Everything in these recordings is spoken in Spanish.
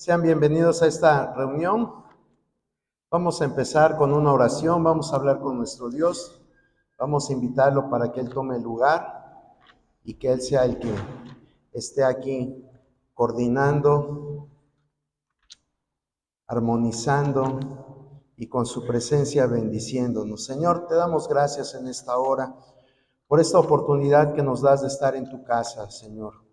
Sean bienvenidos a esta reunión. Vamos a empezar con una oración, vamos a hablar con nuestro Dios, vamos a invitarlo para que Él tome el lugar y que Él sea el que esté aquí coordinando, armonizando y con su presencia bendiciéndonos. Señor, te damos gracias en esta hora por esta oportunidad que nos das de estar en tu casa, Señor.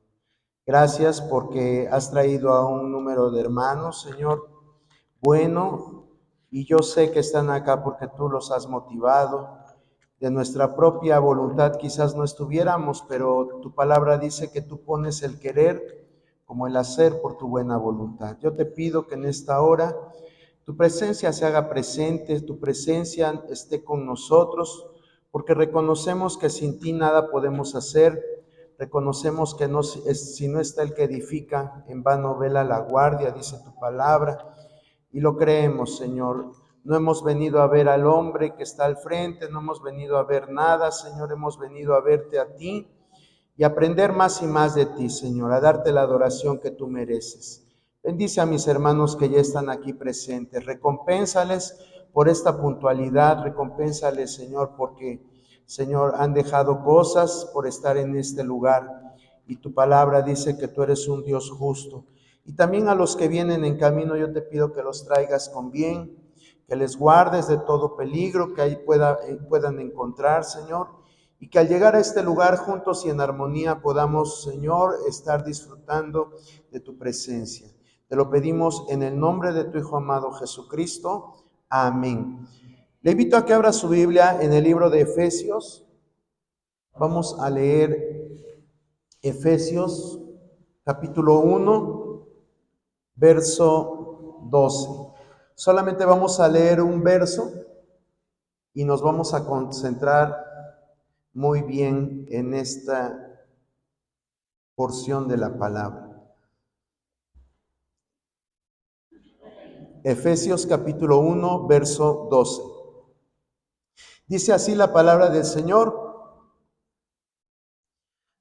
Gracias porque has traído a un número de hermanos, Señor, bueno, y yo sé que están acá porque tú los has motivado. De nuestra propia voluntad quizás no estuviéramos, pero tu palabra dice que tú pones el querer como el hacer por tu buena voluntad. Yo te pido que en esta hora tu presencia se haga presente, tu presencia esté con nosotros, porque reconocemos que sin ti nada podemos hacer. Reconocemos que si no está el que edifica, en vano vela la guardia, dice tu palabra. Y lo creemos, Señor. No hemos venido a ver al hombre que está al frente, no hemos venido a ver nada, Señor. Hemos venido a verte a ti y aprender más y más de ti, Señor, a darte la adoración que tú mereces. Bendice a mis hermanos que ya están aquí presentes. Recompénsales por esta puntualidad, recompénsales, Señor, porque, Señor, han dejado cosas por estar en este lugar. Y tu palabra dice que tú eres un Dios justo. Y también a los que vienen en camino, yo te pido que los traigas con bien, que les guardes de todo peligro, que ahí puedan encontrar, Señor, y que al llegar a este lugar juntos y en armonía podamos, Señor, estar disfrutando de tu presencia. Te lo pedimos en el nombre de tu Hijo amado Jesucristo. Amén. Le invito a que abra su Biblia en el libro de Efesios. Vamos a leer Efesios capítulo 1, verso 12. Solamente vamos a leer un verso y nos vamos a concentrar muy bien en esta porción de la palabra. Efesios capítulo 1, verso 12. Dice así la palabra del Señor.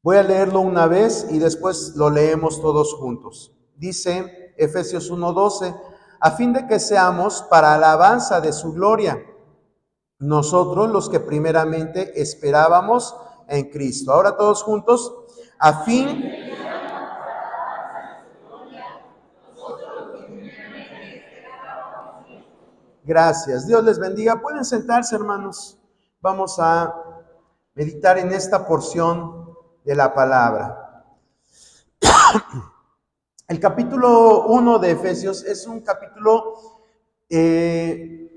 Voy a leerlo una vez y después lo leemos todos juntos. Dice Efesios 1:12, a fin de que seamos para alabanza de su gloria, nosotros los que primeramente esperábamos en Cristo. Ahora todos juntos, a fin. Gracias, Dios les bendiga. Pueden sentarse, hermanos. Vamos a meditar en esta porción de la palabra. El capítulo 1 de Efesios es un capítulo que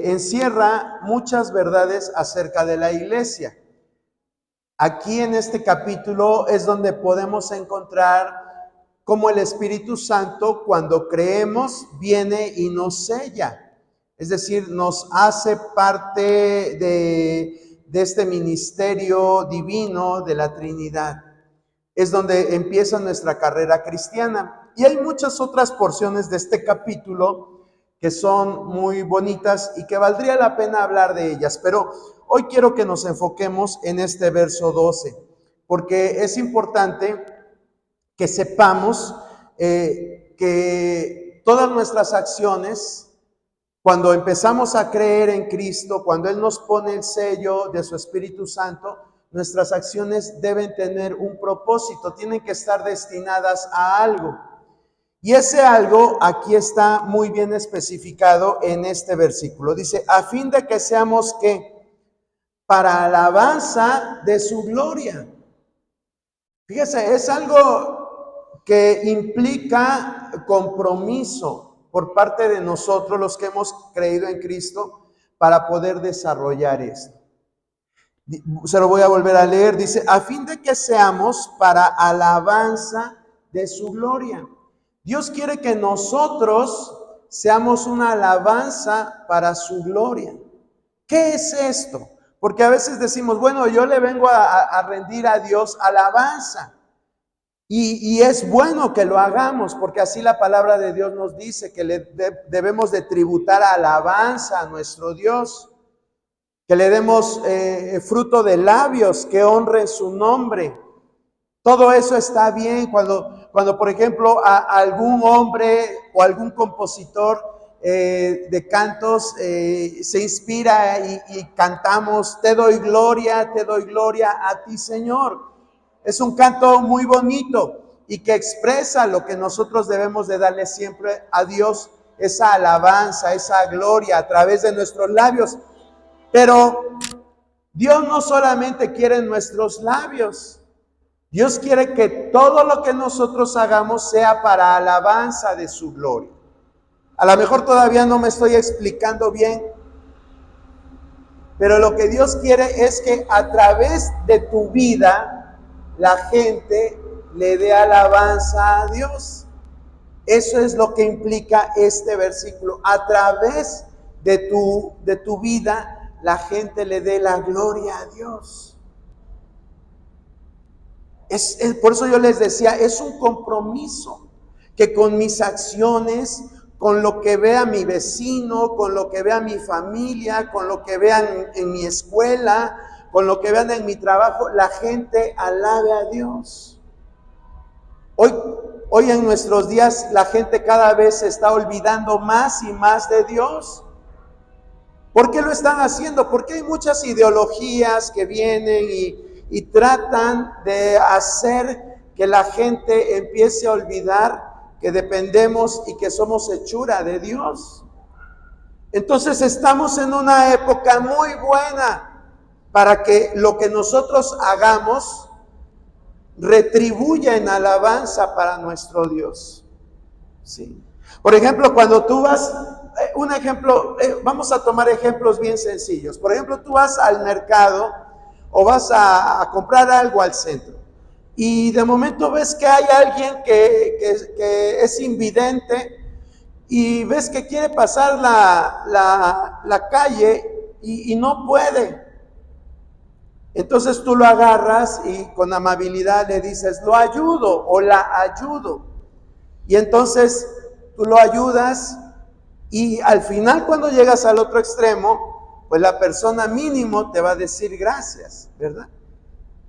encierra muchas verdades acerca de la iglesia. Aquí en este capítulo es donde podemos encontrar cómo el Espíritu Santo, cuando creemos, viene y nos sella. Es decir, nos hace parte de este ministerio divino de la Trinidad. Es donde empieza nuestra carrera cristiana. Y hay muchas otras porciones de este capítulo que son muy bonitas y que valdría la pena hablar de ellas. Pero hoy quiero que nos enfoquemos en este verso 12, porque es importante que sepamos que todas nuestras acciones, cuando empezamos a creer en Cristo, cuando Él nos pone el sello de su Espíritu Santo, nuestras acciones deben tener un propósito, tienen que estar destinadas a algo. Y ese algo aquí está muy bien especificado en este versículo. Dice, a fin de que seamos, ¿qué? Para alabanza de su gloria. Fíjese, es algo que implica compromiso por parte de nosotros, los que hemos creído en Cristo, para poder desarrollar esto. Se lo voy a volver a leer. Dice, a fin de que seamos para alabanza de su gloria. Dios quiere que nosotros seamos una alabanza para su gloria. ¿Qué es esto? Porque a veces decimos, bueno, yo le vengo a rendir a Dios alabanza. Y es bueno que lo hagamos, porque así la palabra de Dios nos dice que debemos de tributar alabanza a nuestro Dios. Que le demos fruto de labios que honren su nombre. Todo eso está bien cuando cuando por ejemplo, a algún hombre o algún compositor de cantos se inspira y cantamos, te doy gloria a ti, Señor. Es un canto muy bonito y que expresa lo que nosotros debemos de darle siempre a Dios, esa alabanza, esa gloria a través de nuestros labios. Pero Dios no solamente quiere nuestros labios, Dios quiere que todo lo que nosotros hagamos sea para alabanza de su gloria. A lo mejor todavía no me estoy explicando bien, pero lo que Dios quiere es que a través de tu vida la gente le dé alabanza a Dios. Eso es lo que implica este versículo. A través de tu vida la gente le dé la gloria a Dios. Por eso yo les decía, es un compromiso que con mis acciones, con lo que vea mi vecino, con lo que vea mi familia, con lo que vean en mi escuela, con lo que vean en mi trabajo, la gente alabe a Dios. Hoy en nuestros días la gente cada vez se está olvidando más y más de Dios. ¿Por qué lo están haciendo? Porque hay muchas ideologías que vienen y tratan de hacer que la gente empiece a olvidar que dependemos y que somos hechura de Dios. Entonces estamos en una época muy buena para que lo que nosotros hagamos retribuya en alabanza para nuestro Dios. ¿Sí? Por ejemplo, cuando tú vas, un ejemplo, vamos a tomar ejemplos bien sencillos. Por ejemplo, tú vas al mercado o vas a comprar algo al centro y de momento ves que hay alguien que es invidente y ves que quiere pasar la calle y no puede. Entonces tú lo agarras y con amabilidad le dices, lo ayudo o la ayudo. Y entonces tú lo ayudas y al final cuando llegas al otro extremo, pues la persona mínimo te va a decir gracias, ¿verdad?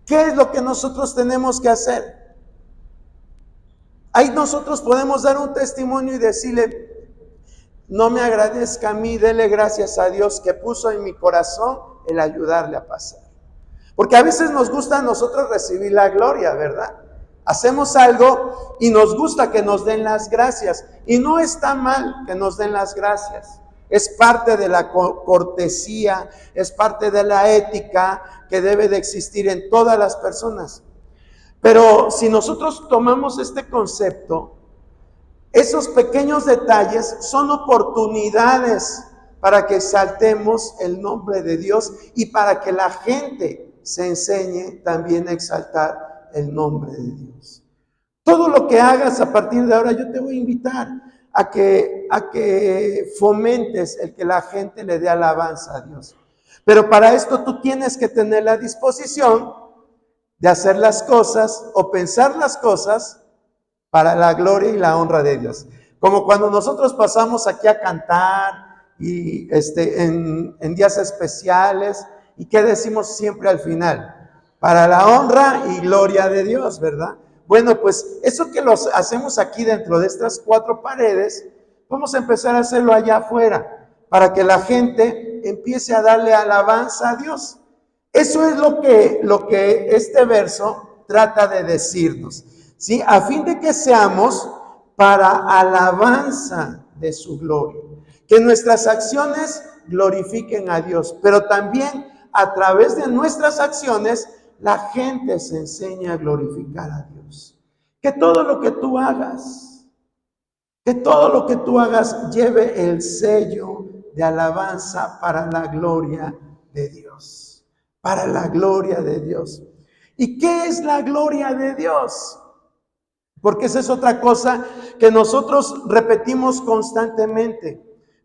¿Qué es lo que nosotros tenemos que hacer? Ahí nosotros podemos dar un testimonio y decirle, no me agradezca a mí, dele gracias a Dios que puso en mi corazón el ayudarle a pasar. Porque a veces nos gusta a nosotros recibir la gloria, ¿verdad? Hacemos algo y nos gusta que nos den las gracias. Y no está mal que nos den las gracias. Es parte de la cortesía, es parte de la ética que debe de existir en todas las personas. Pero si nosotros tomamos este concepto, esos pequeños detalles son oportunidades para que exaltemos el nombre de Dios y para que la gente se enseñe también a exaltar el nombre de Dios. Todo lo que hagas a partir de ahora, yo te voy a invitar a que fomentes el que la gente le dé alabanza a Dios. Pero para esto tú tienes que tener la disposición de hacer las cosas o pensar las cosas para la gloria y la honra de Dios. Como cuando nosotros pasamos aquí a cantar y en días especiales, ¿y qué decimos siempre al final? Para la honra y gloria de Dios, ¿verdad? Bueno, pues eso que los hacemos aquí dentro de estas cuatro paredes, vamos a empezar a hacerlo allá afuera, para que la gente empiece a darle alabanza a Dios. Eso es lo que este verso trata de decirnos, ¿sí? A fin de que seamos para alabanza de su gloria. Que nuestras acciones glorifiquen a Dios, pero también a través de nuestras acciones la gente se enseña a glorificar a Dios. Que todo lo que tú hagas, lleve el sello de alabanza para la gloria de Dios. Para la gloria de Dios. ¿Y qué es la gloria de Dios? Porque esa es otra cosa que nosotros repetimos constantemente.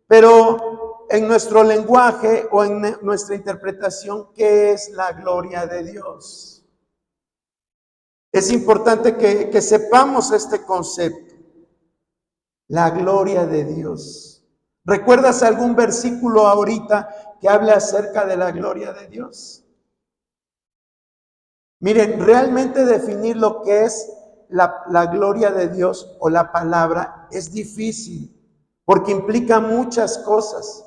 Pero en nuestro lenguaje o en nuestra interpretación, ¿qué es la gloria de Dios? Es importante que sepamos este concepto. La gloria de Dios. ¿Recuerdas algún versículo ahorita que hable acerca de la gloria de Dios? Miren, realmente definir lo que es la gloria de Dios o la palabra es difícil porque implica muchas cosas.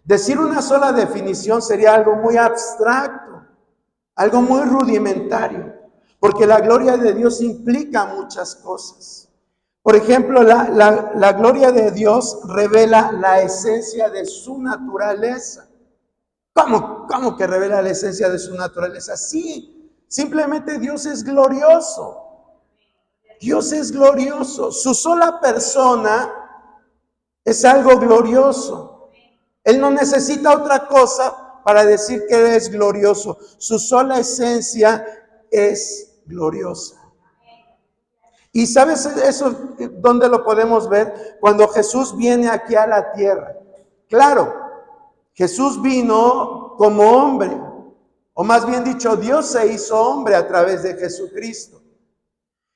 Decir una sola definición sería algo muy abstracto, algo muy rudimentario, porque la gloria de Dios implica muchas cosas. Por ejemplo, la gloria de Dios revela la esencia de su naturaleza. ¿Cómo que revela la esencia de su naturaleza? Sí, simplemente Dios es glorioso. Dios es glorioso. Su sola persona es algo glorioso. Él no necesita otra cosa para decir que es glorioso. Su sola esencia es gloriosa. ¿Y sabes eso dónde lo podemos ver? Cuando Jesús viene aquí a la tierra. Claro, Jesús vino como hombre, o más bien dicho, Dios se hizo hombre a través de Jesucristo.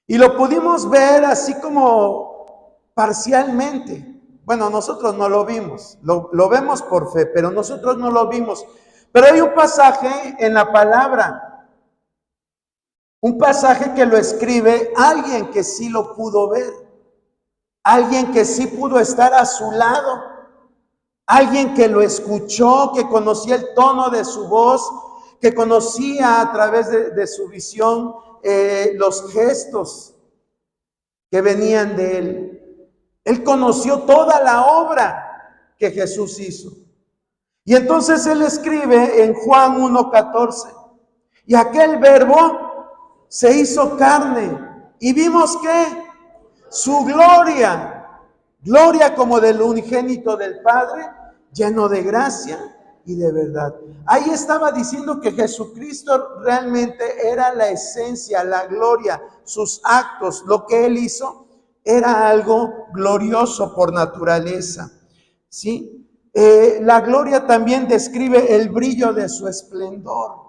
Y lo pudimos ver así como parcialmente. Bueno, nosotros no lo vimos, lo vemos por fe, pero nosotros no lo vimos. Pero hay un pasaje en la palabra, un pasaje que lo escribe alguien que sí lo pudo ver, alguien que sí pudo estar a su lado, alguien que lo escuchó, que conocía el tono de su voz, que conocía a través de su visión los gestos que venían de él. Él conoció toda la obra que Jesús hizo. Y entonces él escribe en Juan 1:14, y aquel verbo se hizo carne y vimos que su gloria como del unigénito del Padre, lleno de gracia y de verdad. Ahí estaba diciendo que Jesucristo realmente era la esencia, la gloria, sus actos, lo que él hizo era algo glorioso por naturaleza, ¿sí? La gloria también describe el brillo de su esplendor.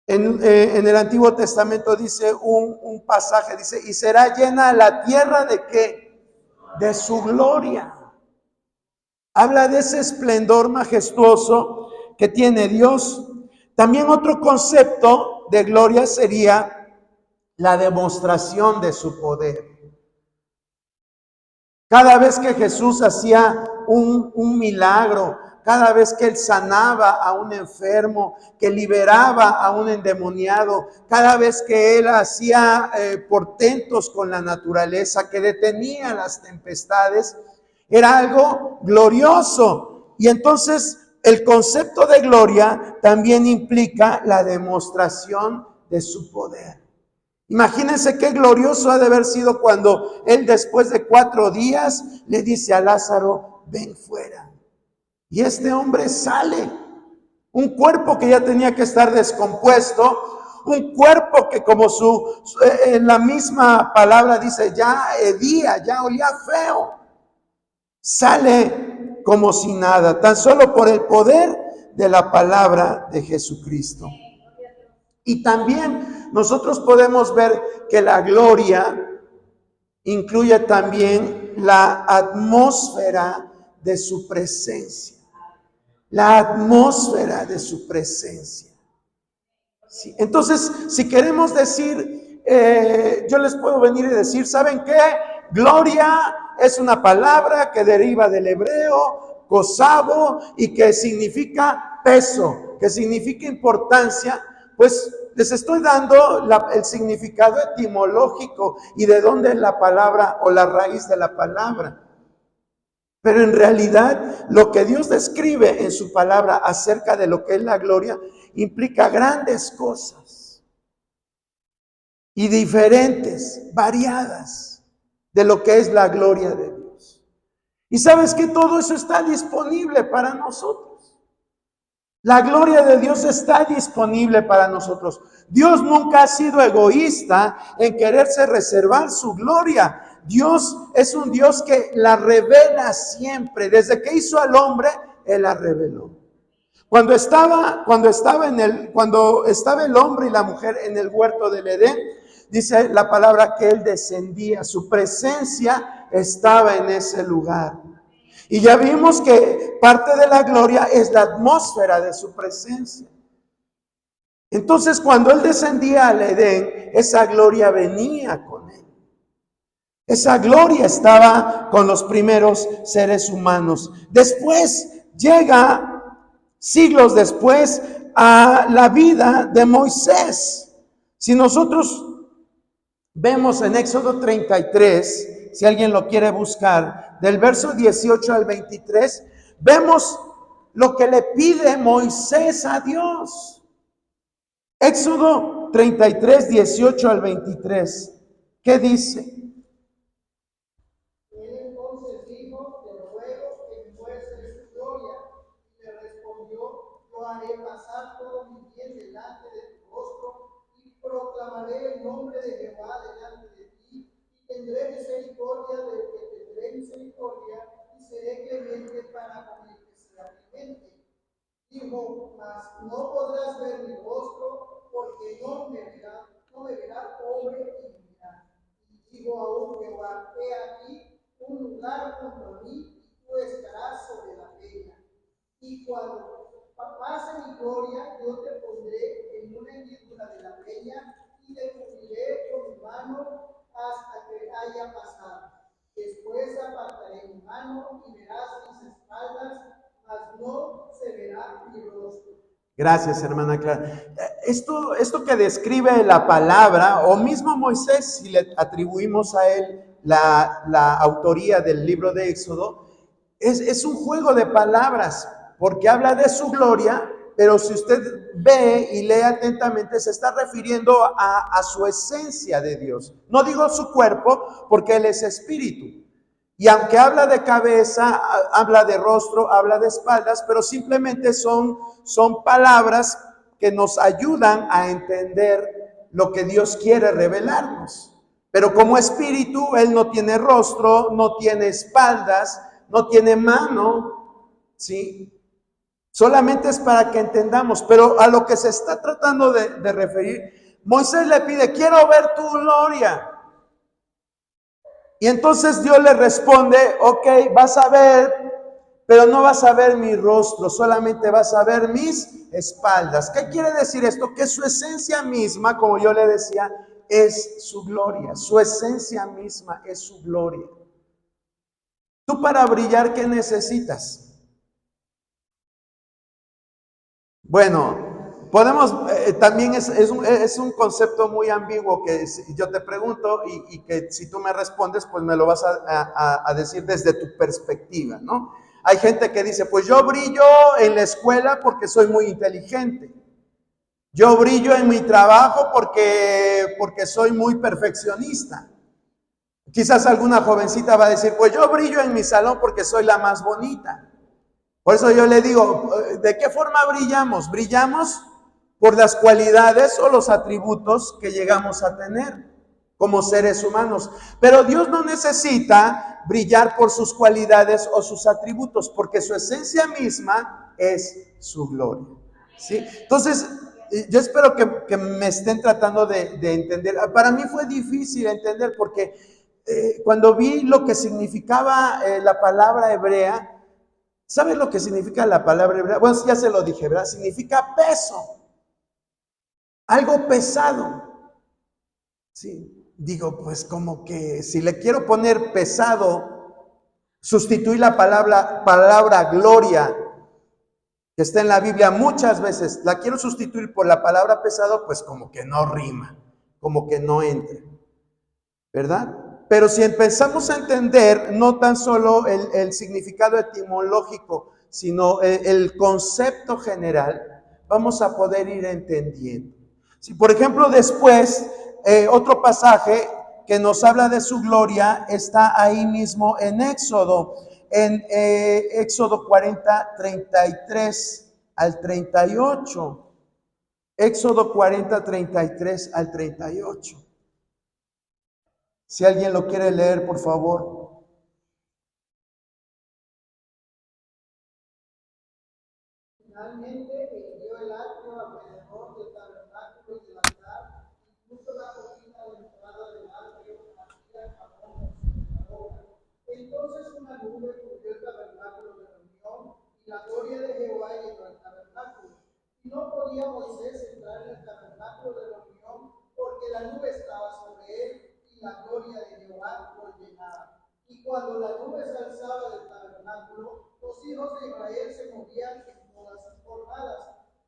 En el Antiguo Testamento dice un pasaje, dice, y será llena la tierra ¿de qué? De su gloria. Habla de ese esplendor majestuoso que tiene Dios. También otro concepto de gloria sería la demostración de su poder. Cada vez que Jesús hacía un milagro, cada vez que él sanaba a un enfermo, que liberaba a un endemoniado, cada vez que él hacía portentos con la naturaleza, que detenía las tempestades, era algo glorioso. Y entonces el concepto de gloria también implica la demostración de su poder. Imagínense qué glorioso ha de haber sido cuando él después de 4 días le dice a Lázaro, ven fuera. Y este hombre sale, un cuerpo que ya tenía que estar descompuesto, un cuerpo que como en la misma palabra dice, ya hedía, ya olía feo. Sale como si nada, tan solo por el poder de la palabra de Jesucristo. Y también nosotros podemos ver que la gloria incluye también la atmósfera de su presencia. La atmósfera de su presencia. Sí. Entonces, si queremos decir, yo les puedo venir y decir, ¿saben qué? Gloria es una palabra que deriva del hebreo, kosabo, y que significa peso, que significa importancia. Pues les estoy dando el significado etimológico y de dónde es la palabra o la raíz de la palabra. Pero en realidad lo que Dios describe en su palabra acerca de lo que es la gloria implica grandes cosas y diferentes, variadas de lo que es la gloria de Dios. Y sabes que todo eso está disponible para nosotros. La gloria de Dios está disponible para nosotros. Dios nunca ha sido egoísta en quererse reservar su gloria. Dios es un Dios que la revela siempre. Desde que hizo al hombre, Él la reveló. Cuando estaba el hombre y la mujer en el huerto del Edén, dice la palabra que Él descendía. Su presencia estaba en ese lugar. Y ya vimos que parte de la gloria es la atmósfera de su presencia. Entonces, cuando él descendía al Edén, esa gloria venía con él. Esa gloria estaba con los primeros seres humanos. Después llega, siglos después, a la vida de Moisés. Si nosotros vemos en Éxodo 33, si alguien lo quiere buscar, del verso 18 al 23, vemos lo que le pide Moisés a Dios. Éxodo 33, 18 al 23. ¿Qué dice? Haré pasar todo mi bien delante de tu rostro y proclamaré el nombre de Jehová delante de ti y tendré misericordia del que tendré misericordia y seré clemente para con el que será clemente. Dijo, mas no podrás ver mi rostro porque no me verá hombre y vivirá. Y dijo aún Jehová, he aquí un lugar junto a mí y tú estarás sobre la peña. Y cuando pase mi gloria, yo te pondré en una hendidura de la peña y te cubriré con mi mano hasta que haya pasado. Después apartaré mi mano y verás mis espaldas, mas no se verá mi rostro. Gracias, hermana Clara. Esto que describe la palabra, o mismo Moisés, si le atribuimos a él la autoría del libro de Éxodo, es un juego de palabras, porque habla de su gloria, pero si usted ve y lee atentamente, se está refiriendo a su esencia de Dios. No digo su cuerpo, porque Él es espíritu. Y aunque habla de cabeza, habla de rostro, habla de espaldas, pero simplemente son palabras que nos ayudan a entender lo que Dios quiere revelarnos. Pero como espíritu, Él no tiene rostro, no tiene espaldas, no tiene mano, ¿sí? Solamente es para que entendamos, pero a lo que se está tratando de referir, Moisés le pide, quiero ver tu gloria. Y entonces Dios le responde, ok, vas a ver, pero no vas a ver mi rostro, solamente vas a ver mis espaldas. ¿Qué quiere decir esto? Que su esencia misma, como yo le decía, es su gloria. Su esencia misma es su gloria. Tú para brillar, ¿qué necesitas? Bueno, podemos, también es un concepto muy ambiguo que yo te pregunto y que si tú me respondes, pues me lo vas a decir desde tu perspectiva, ¿no? Hay gente que dice, pues yo brillo en la escuela porque soy muy inteligente. Yo brillo en mi trabajo porque soy muy perfeccionista. Quizás alguna jovencita va a decir, pues yo brillo en mi salón porque soy la más bonita. Por eso yo le digo, ¿de qué forma brillamos? Brillamos por las cualidades o los atributos que llegamos a tener como seres humanos. Pero Dios no necesita brillar por sus cualidades o sus atributos, porque su esencia misma es su gloria. ¿Sí? Entonces, yo espero que me estén tratando de entender. Para mí fue difícil entender porque cuando vi lo que significaba la palabra hebrea, ¿sabes lo que significa la palabra hebrea? Bueno, ya se lo dije, ¿verdad? Significa peso, algo pesado. Sí, digo, pues como que si le quiero poner pesado, sustituir la palabra gloria, que está en la Biblia muchas veces, la quiero sustituir por la palabra pesado, pues como que no rima, como que no entra, ¿verdad? Pero si empezamos a entender no tan solo el significado etimológico, sino el concepto general, vamos a poder ir entendiendo. Si por ejemplo después, otro pasaje que nos habla de su gloria está ahí mismo en Éxodo 40, 33 al 38. Éxodo 40, 33 al 38. Si alguien lo quiere leer, por favor. Finalmente envió el atrio alrededor del tabernáculo y del altar, incluso la cortina de entrada del atrio hacía jabón conservadora. Entonces una nube cubrió el tabernáculo de reunión y la gloria de Jehová llenó el tabernáculo. Y no podía Moisés entrar en el tabernáculo llenaba. Y cuando la nube se alzaba del tabernáculo, los hijos de Israel se movían en todas sus jornadas.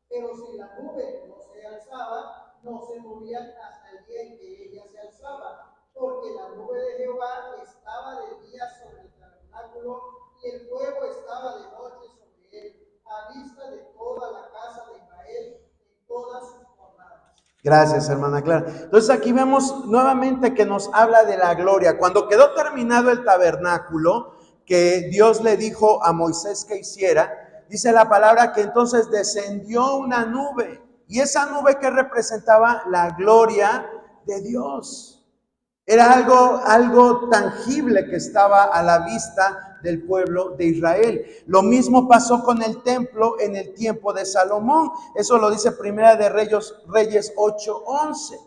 Pero si la nube no se alzaba, no se movían hasta el día en que ella se alzaba, porque la nube de Jehová estaba de día sobre el tabernáculo y el fuego estaba de noche sobre él, a vista de toda la casa de Israel en todas sus jornadas. Gracias, hermana Clara. Entonces aquí vemos nuevamente que nos habla de la gloria. Cuando quedó terminado el tabernáculo, que Dios le dijo a Moisés que hiciera, dice la palabra que entonces descendió una nube, y esa nube que representaba la gloria de Dios. Era algo tangible que estaba a la vista del pueblo de Israel. Lo mismo pasó con el templo en el tiempo de Salomón. Eso lo dice Primera de Reyes 8:11.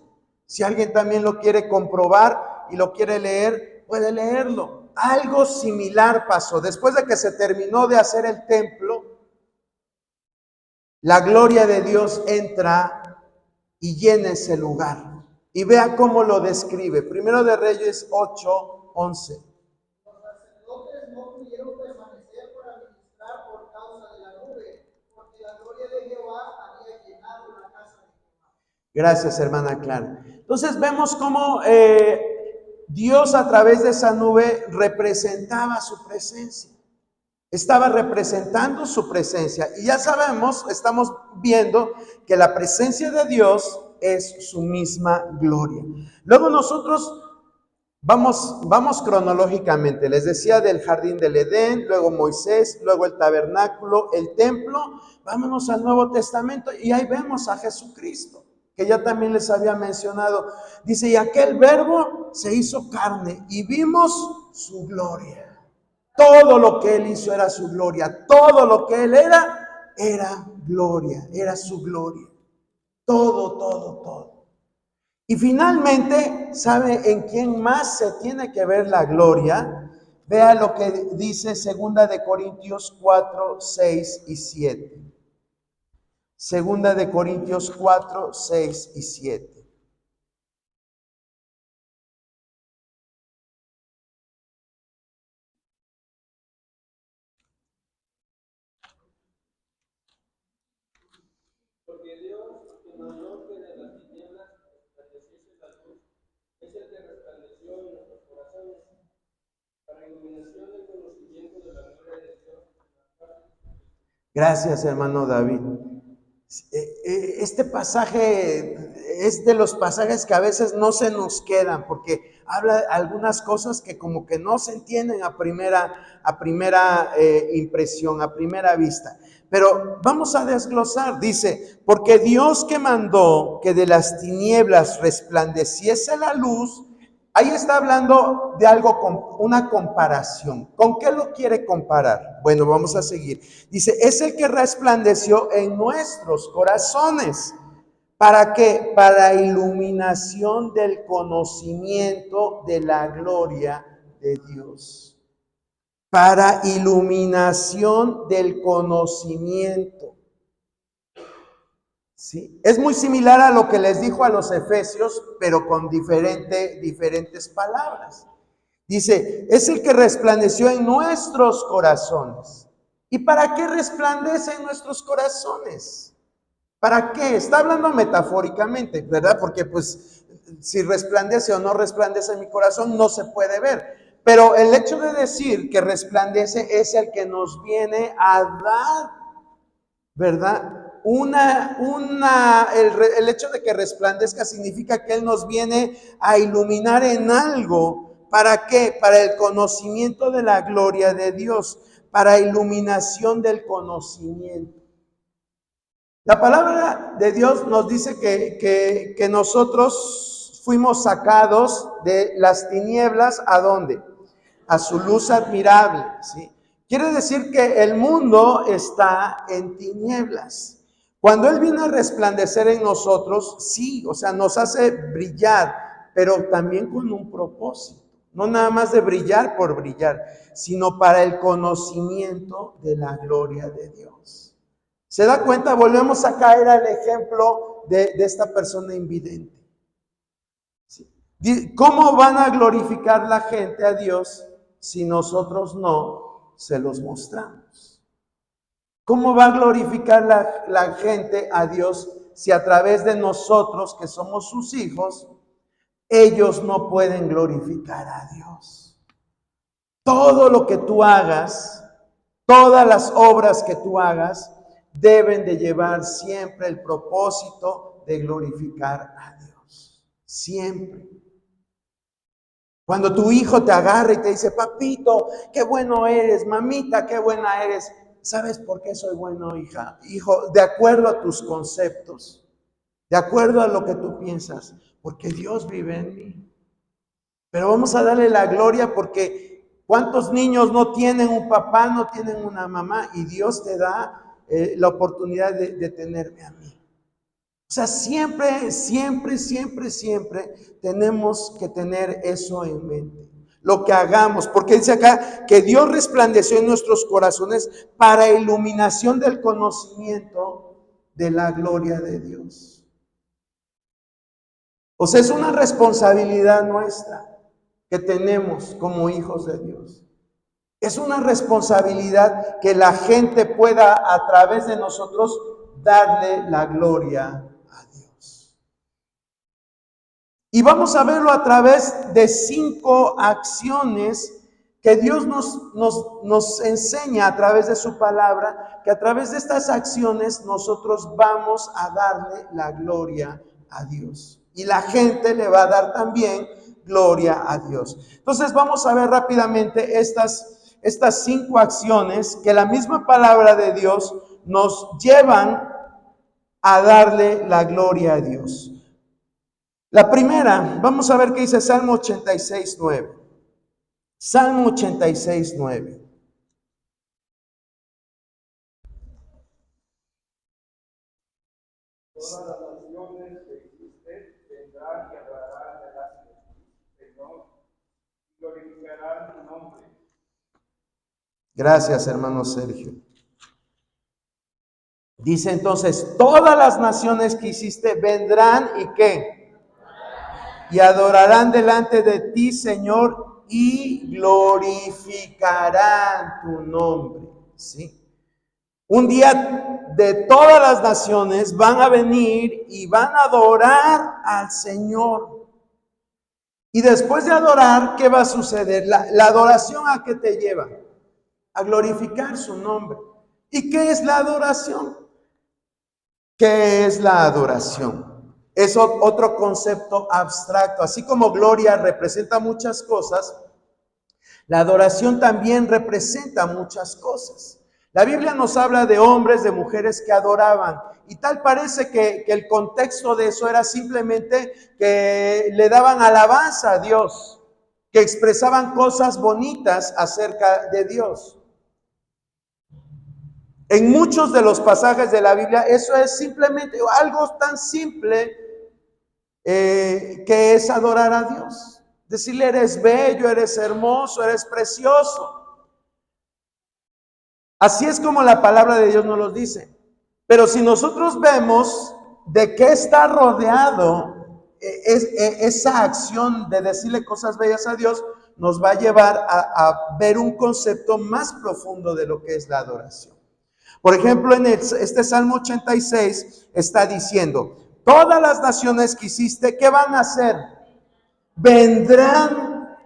Si alguien también lo quiere comprobar y lo quiere leer, puede leerlo. Algo similar pasó. Después de que se terminó de hacer el templo, la gloria de Dios entra y llena ese lugar. Y vea cómo lo describe. Primero de Reyes 8:11. Los sacerdotes no pudieron permanecer para ministrar por causa de la nube, porque la gloria de Jehová había llenado la casa de Jehová. Gracias, hermana Clara. Entonces vemos cómo Dios a través de esa nube representaba su presencia. Estaba representando su presencia. Y ya sabemos, estamos viendo que la presencia de Dios es su misma gloria. Luego nosotros vamos cronológicamente. Les decía del jardín del Edén, luego Moisés, luego el tabernáculo, el templo. Vámonos al Nuevo Testamento y ahí vemos a Jesucristo, que ya también les había mencionado. Dice, y aquel verbo se hizo carne y vimos su gloria. Todo lo que él hizo era su gloria. Todo lo que él era gloria, era su gloria. Todo. Y finalmente, ¿sabe en quién más se tiene que ver la gloria? Vea lo que dice 2 de Corintios 4, 6 y 7. 2 de Corintios 4, 6 y 7. Porque Dios, que mandó que de las tinieblas resplandeciese la luz, es el que resplandeció en nuestros corazones, para iluminación del conocimiento de la gloria de Dios. Gracias, hermano David. Este pasaje es de los pasajes que a veces no se nos quedan, porque habla algunas cosas que como que no se entienden a primera impresión, a primera vista. Pero vamos a desglosar. Dice, porque Dios que mandó que de las tinieblas resplandeciese la luz. Ahí está hablando de algo, con una comparación. ¿Con qué lo quiere comparar? Bueno, vamos a seguir. Dice, es el que resplandeció en nuestros corazones. ¿Para qué? Para iluminación del conocimiento de la gloria de Dios. Para iluminación del conocimiento. ¿Sí? Es muy similar a lo que les dijo a los efesios, pero con diferentes palabras. Dice, es el que resplandeció en nuestros corazones. ¿Y para qué resplandece en nuestros corazones? ¿Para qué? Está hablando metafóricamente, ¿verdad? Porque pues si resplandece o no resplandece en mi corazón no se puede ver. Pero el hecho de decir que resplandece es el que nos viene a dar, ¿verdad? El hecho de que resplandezca significa que Él nos viene a iluminar en algo. ¿Para qué? Para el conocimiento de la gloria de Dios, para iluminación del conocimiento. La palabra de Dios nos dice que nosotros fuimos sacados de las tinieblas, ¿a dónde? A su luz admirable, ¿sí? Quiere decir que el mundo está en tinieblas. Cuando Él viene a resplandecer en nosotros, sí, o sea, nos hace brillar, pero también con un propósito. No nada más de brillar por brillar, sino para el conocimiento de la gloria de Dios. ¿Se da cuenta? Volvemos a caer al ejemplo de esta persona invidente. ¿Sí? ¿Cómo van a glorificar la gente a Dios si nosotros no se los mostramos? ¿Cómo va a glorificar la gente a Dios si a través de nosotros, que somos sus hijos, ellos no pueden glorificar a Dios? Todo lo que tú hagas, todas las obras que tú hagas, deben de llevar siempre el propósito de glorificar a Dios. Siempre. Cuando tu hijo te agarra y te dice, papito, qué bueno eres, mamita, qué buena eres. ¿Sabes por qué soy bueno, hija? Hijo, de acuerdo a tus conceptos, de acuerdo a lo que tú piensas, porque Dios vive en mí. Pero vamos a darle la gloria porque ¿cuántos niños no tienen un papá, no tienen una mamá? Y Dios te da la oportunidad de tenerme a mí. O sea, siempre tenemos que tener eso en mente. Lo que hagamos, porque dice acá que Dios resplandeció en nuestros corazones para iluminación del conocimiento de la gloria de Dios. O sea, es una responsabilidad nuestra que tenemos como hijos de Dios. Es una responsabilidad que la gente pueda a través de nosotros darle la gloria a Dios. Y vamos a verlo a través de 5 acciones que Dios nos enseña a través de su palabra, que a través de estas acciones nosotros vamos a darle la gloria a Dios. Y la gente le va a dar también gloria a Dios. Entonces vamos a ver rápidamente estas 5 acciones que la misma palabra de Dios nos llevan a darle la gloria a Dios. La primera, vamos a ver qué dice Salmo 86:9. Salmo 86:9. Todas las naciones que existen vendrán y adorarán delante de ti, Señor, y glorificarán tu nombre. Gracias, hermano Sergio. Dice entonces, todas las naciones que hiciste vendrán y ¿qué? Y adorarán delante de ti, Señor, y glorificarán tu nombre. ¿Sí? Un día de todas las naciones van a venir y van a adorar al Señor. Y después de adorar, ¿qué va a suceder? La adoración, ¿a qué te lleva? A glorificar su nombre. ¿Y qué es la adoración? ¿Qué es la adoración? Es otro concepto abstracto. Así como gloria representa muchas cosas, la adoración también representa muchas cosas. La Biblia nos habla de hombres, de mujeres que adoraban. Y tal parece que el contexto de eso era simplemente que le daban alabanza a Dios, que expresaban cosas bonitas acerca de Dios. En muchos de los pasajes de la Biblia, eso es simplemente algo tan simple que es adorar a Dios. Decirle, eres bello, eres hermoso, eres precioso. Así es como la palabra de Dios nos lo dice. Pero si nosotros vemos de qué está rodeado esa acción de decirle cosas bellas a Dios, nos va a llevar a ver un concepto más profundo de lo que es la adoración. Por ejemplo, en este Salmo 86 está diciendo, todas las naciones que hiciste, ¿qué van a hacer? Vendrán.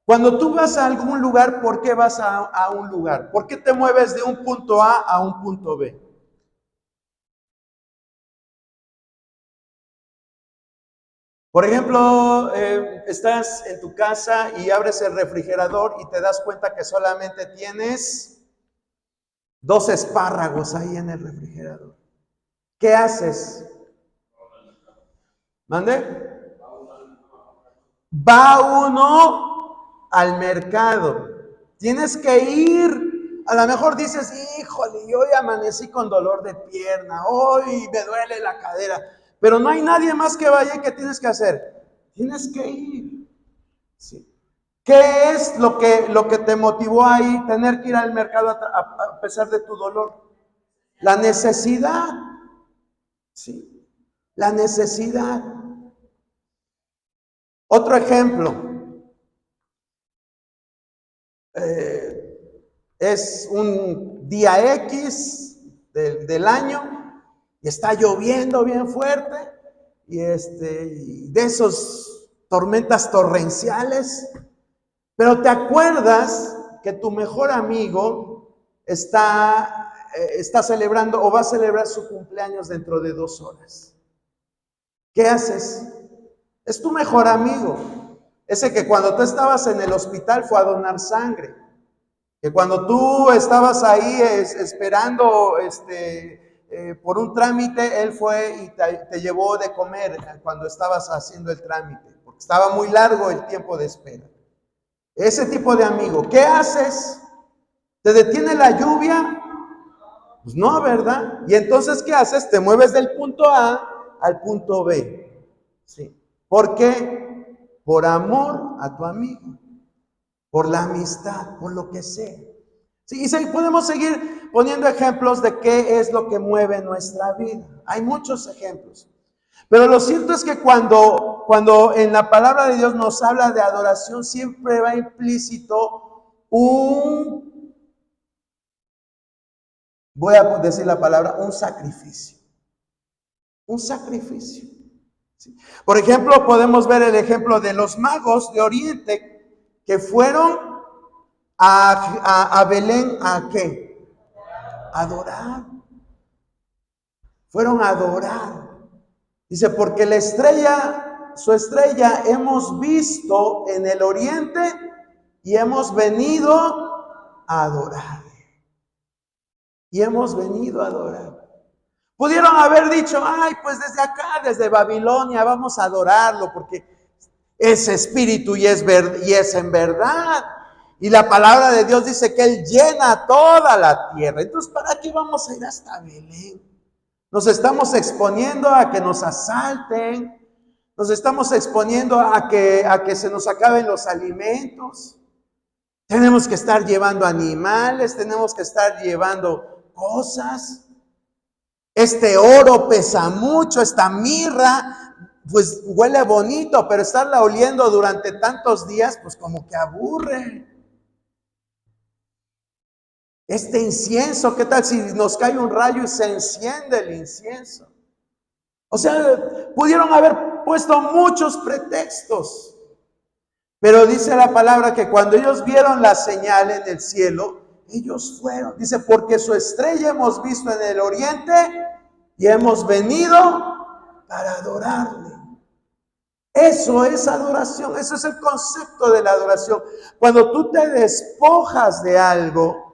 Cuando tú vas a algún lugar, ¿por qué vas a un lugar? ¿Por qué te mueves de un punto A un punto B? Por ejemplo, estás en tu casa y abres el refrigerador y te das cuenta que solamente tienes 2 espárragos ahí en el refrigerador. ¿Qué haces? ¿Mande? Va uno al mercado. Tienes que ir. A lo mejor dices, híjole, yo hoy amanecí con dolor de pierna, hoy me duele la cadera. Pero no hay nadie más que vaya. ¿Qué tienes que hacer? Tienes que ir. Sí. ¿Qué es lo que te motivó ahí tener que ir al mercado a pesar de tu dolor? La necesidad. Sí, la necesidad. Otro ejemplo. Es un día X del año y está lloviendo bien fuerte y de esos tormentas torrenciales, pero te acuerdas que tu mejor amigo está celebrando o va a celebrar su cumpleaños dentro de 2 horas. ¿Qué haces? Es tu mejor amigo, ese que cuando tú estabas en el hospital fue a donar sangre, que cuando tú estabas ahí esperando por un trámite, él fue y te llevó de comer cuando estabas haciendo el trámite, porque estaba muy largo el tiempo de espera. Ese tipo de amigo, ¿qué haces? ¿Te detiene la lluvia? Pues no, ¿verdad? Y entonces, ¿qué haces? Te mueves del punto A al punto B. ¿Sí? ¿Por qué? Por amor a tu amigo, por la amistad, por lo que sea. Sí, y podemos seguir poniendo ejemplos de qué es lo que mueve nuestra vida. Hay muchos ejemplos. Pero lo cierto es que cuando en la palabra de Dios nos habla de adoración, siempre va implícito voy a decir la palabra, un sacrificio. Un sacrificio. ¿Sí? Por ejemplo, podemos ver el ejemplo de los magos de Oriente que fueron a Belén, ¿a qué? Adorar. Fueron a adorar. Dice, porque su estrella hemos visto en el oriente y hemos venido a adorar. Y hemos venido a adorar. Pudieron haber dicho, ay, pues desde acá, desde Babilonia, vamos a adorarlo porque es espíritu y es en verdad. Y la palabra de Dios dice que Él llena toda la tierra. Entonces, ¿para qué vamos a ir hasta Belén? Nos estamos exponiendo a que nos asalten. Nos estamos exponiendo a que se nos acaben los alimentos. Tenemos que estar llevando animales, tenemos que estar llevando cosas. Este oro pesa mucho, esta mirra, pues huele bonito, pero estarla oliendo durante tantos días, pues como que aburre. Este incienso, ¿qué tal si nos cae un rayo y se enciende el incienso? O sea, pudieron haber puesto muchos pretextos. Pero dice la palabra que cuando ellos vieron la señal en el cielo, ellos fueron. Dice, porque su estrella hemos visto en el oriente y hemos venido para adorarle. Eso es adoración, eso es el concepto de la adoración. Cuando tú te despojas de algo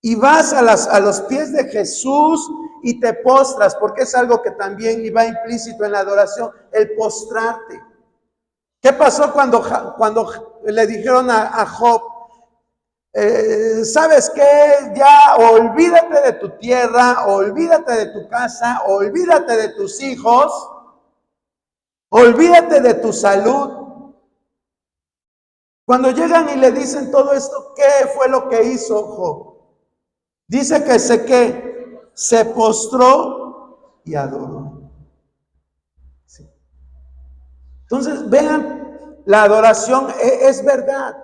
y vas a los pies de Jesús y te postras, porque es algo que también iba implícito en la adoración, el postrarte. ¿Qué pasó cuando le dijeron a Job, ¿sabes qué? Ya olvídate de tu tierra, olvídate de tu casa, olvídate de tus hijos, olvídate de tu salud. Cuando llegan y le dicen todo esto, ¿qué fue lo que hizo Job? Dice que se postró y adoró. Sí. Entonces, vean, la adoración es verdad.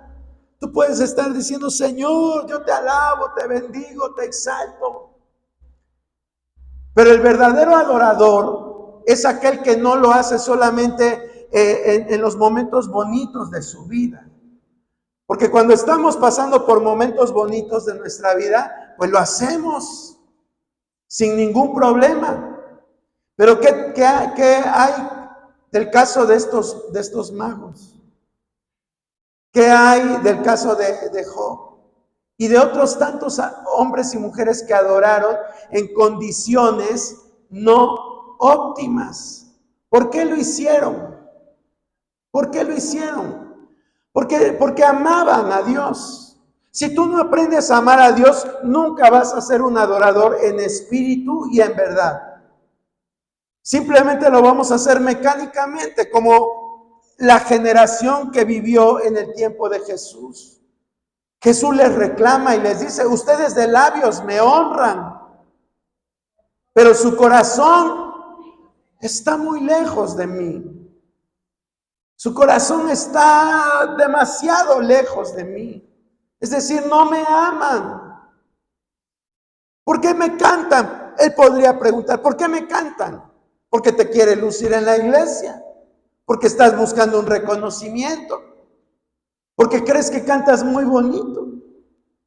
Tú puedes estar diciendo, Señor, yo te alabo, te bendigo, te exalto. Pero el verdadero adorador es aquel que no lo hace solamente en los momentos bonitos de su vida. Porque cuando estamos pasando por momentos bonitos de nuestra vida, pues lo hacemos sin ningún problema. Pero ¿qué hay del caso de estos magos? ¿Qué hay del caso de Job? Y de otros tantos hombres y mujeres que adoraron en condiciones no óptimas. ¿Por qué lo hicieron? ¿Por qué lo hicieron? Porque amaban a Dios. Si tú no aprendes a amar a Dios, nunca vas a ser un adorador en espíritu y en verdad. Simplemente lo vamos a hacer mecánicamente, como la generación que vivió en el tiempo de Jesús. Jesús les reclama y les dice, ustedes de labios me honran, pero su corazón está muy lejos de mí. Su corazón está demasiado lejos de mí. Es decir, no me aman. ¿Por qué me cantan? Él podría preguntar, ¿por qué me cantan? Porque te quiere lucir en la iglesia, porque estás buscando un reconocimiento, porque crees que cantas muy bonito,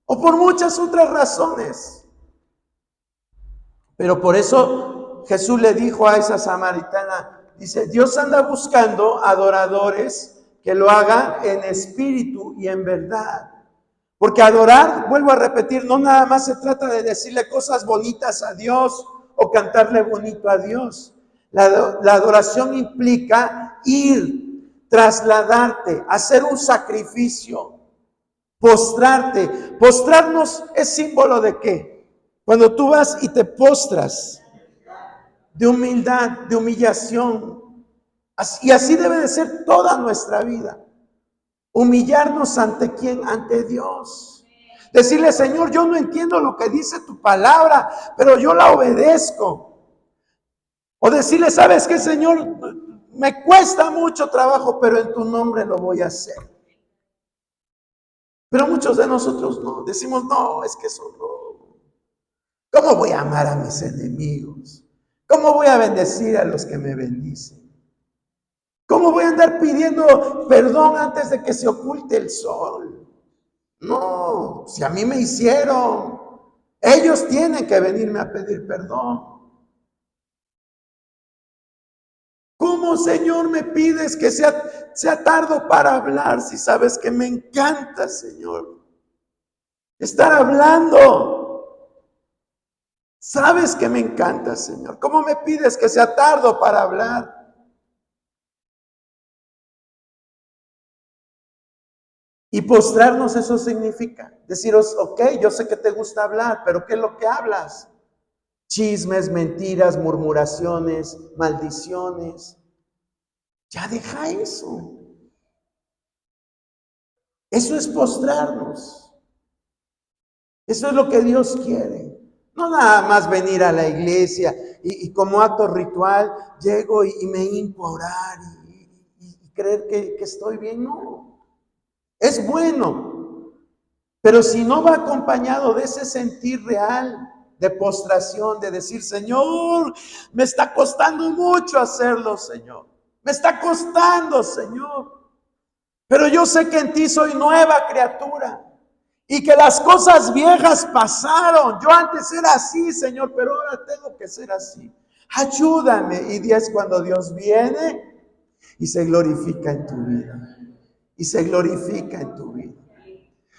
o por muchas otras razones. Pero por eso Jesús le dijo a esa samaritana, dice, Dios anda buscando adoradores que lo hagan en espíritu y en verdad. Porque adorar, vuelvo a repetir, no nada más se trata de decirle cosas bonitas a Dios o cantarle bonito a Dios. La adoración implica ir, trasladarte, hacer un sacrificio, postrarte. Postrarnos es símbolo de ¿qué? Cuando tú vas y te postras, de humildad, de humillación. Y así debe de ser toda nuestra vida. Humillarnos ante ¿quién? Ante Dios. Decirle, Señor, yo no entiendo lo que dice tu palabra, pero yo la obedezco. O decirle, ¿sabes qué, Señor? Me cuesta mucho trabajo, pero en tu nombre lo voy a hacer. Pero muchos de nosotros no. Decimos, no, es que eso no. ¿Cómo voy a amar a mis enemigos? ¿Cómo voy a bendecir a los que me bendicen? ¿Cómo voy a andar pidiendo perdón antes de que se oculte el sol? No, si a mí me hicieron, ellos tienen que venirme a pedir perdón. ¿Cómo, Señor, me pides que sea tardo para hablar si sabes que me encanta, Señor, estar hablando? Sabes que me encanta, Señor. ¿Cómo me pides que sea tardo para hablar? Y postrarnos, eso significa deciros, ok, yo sé que te gusta hablar, pero ¿qué es lo que hablas? Chismes, mentiras, murmuraciones, maldiciones. Ya deja eso. Eso es postrarnos. Eso es lo que Dios quiere. No nada más venir a la iglesia y como acto ritual llego y me hinco a orar y creer que estoy bien. No. Es bueno, pero si no va acompañado de ese sentir real de postración, de decir, Señor, me está costando mucho hacerlo, Señor. Me está costando, Señor. Pero yo sé que en ti soy nueva criatura y que las cosas viejas pasaron. Yo antes era así, Señor, pero ahora tengo que ser así. Ayúdame. Y es cuando Dios viene y se glorifica en tu vida. Y se glorifica en tu vida.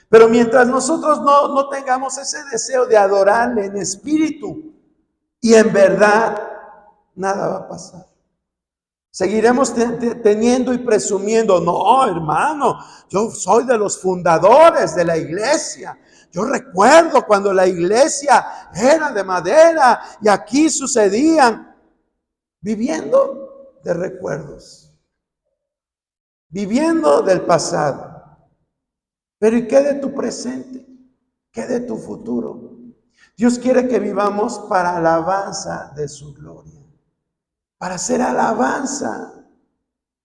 Pero mientras nosotros no tengamos ese deseo de adorarle en espíritu y en verdad, nada va a pasar. Seguiremos teniendo y presumiendo, no, hermano, yo soy de los fundadores de la iglesia. Yo recuerdo cuando la iglesia era de madera y aquí sucedían, viviendo de recuerdos. Viviendo del pasado. Pero ¿y qué de tu presente? ¿Qué de tu futuro? Dios quiere que vivamos para alabanza de su gloria. Para hacer alabanza.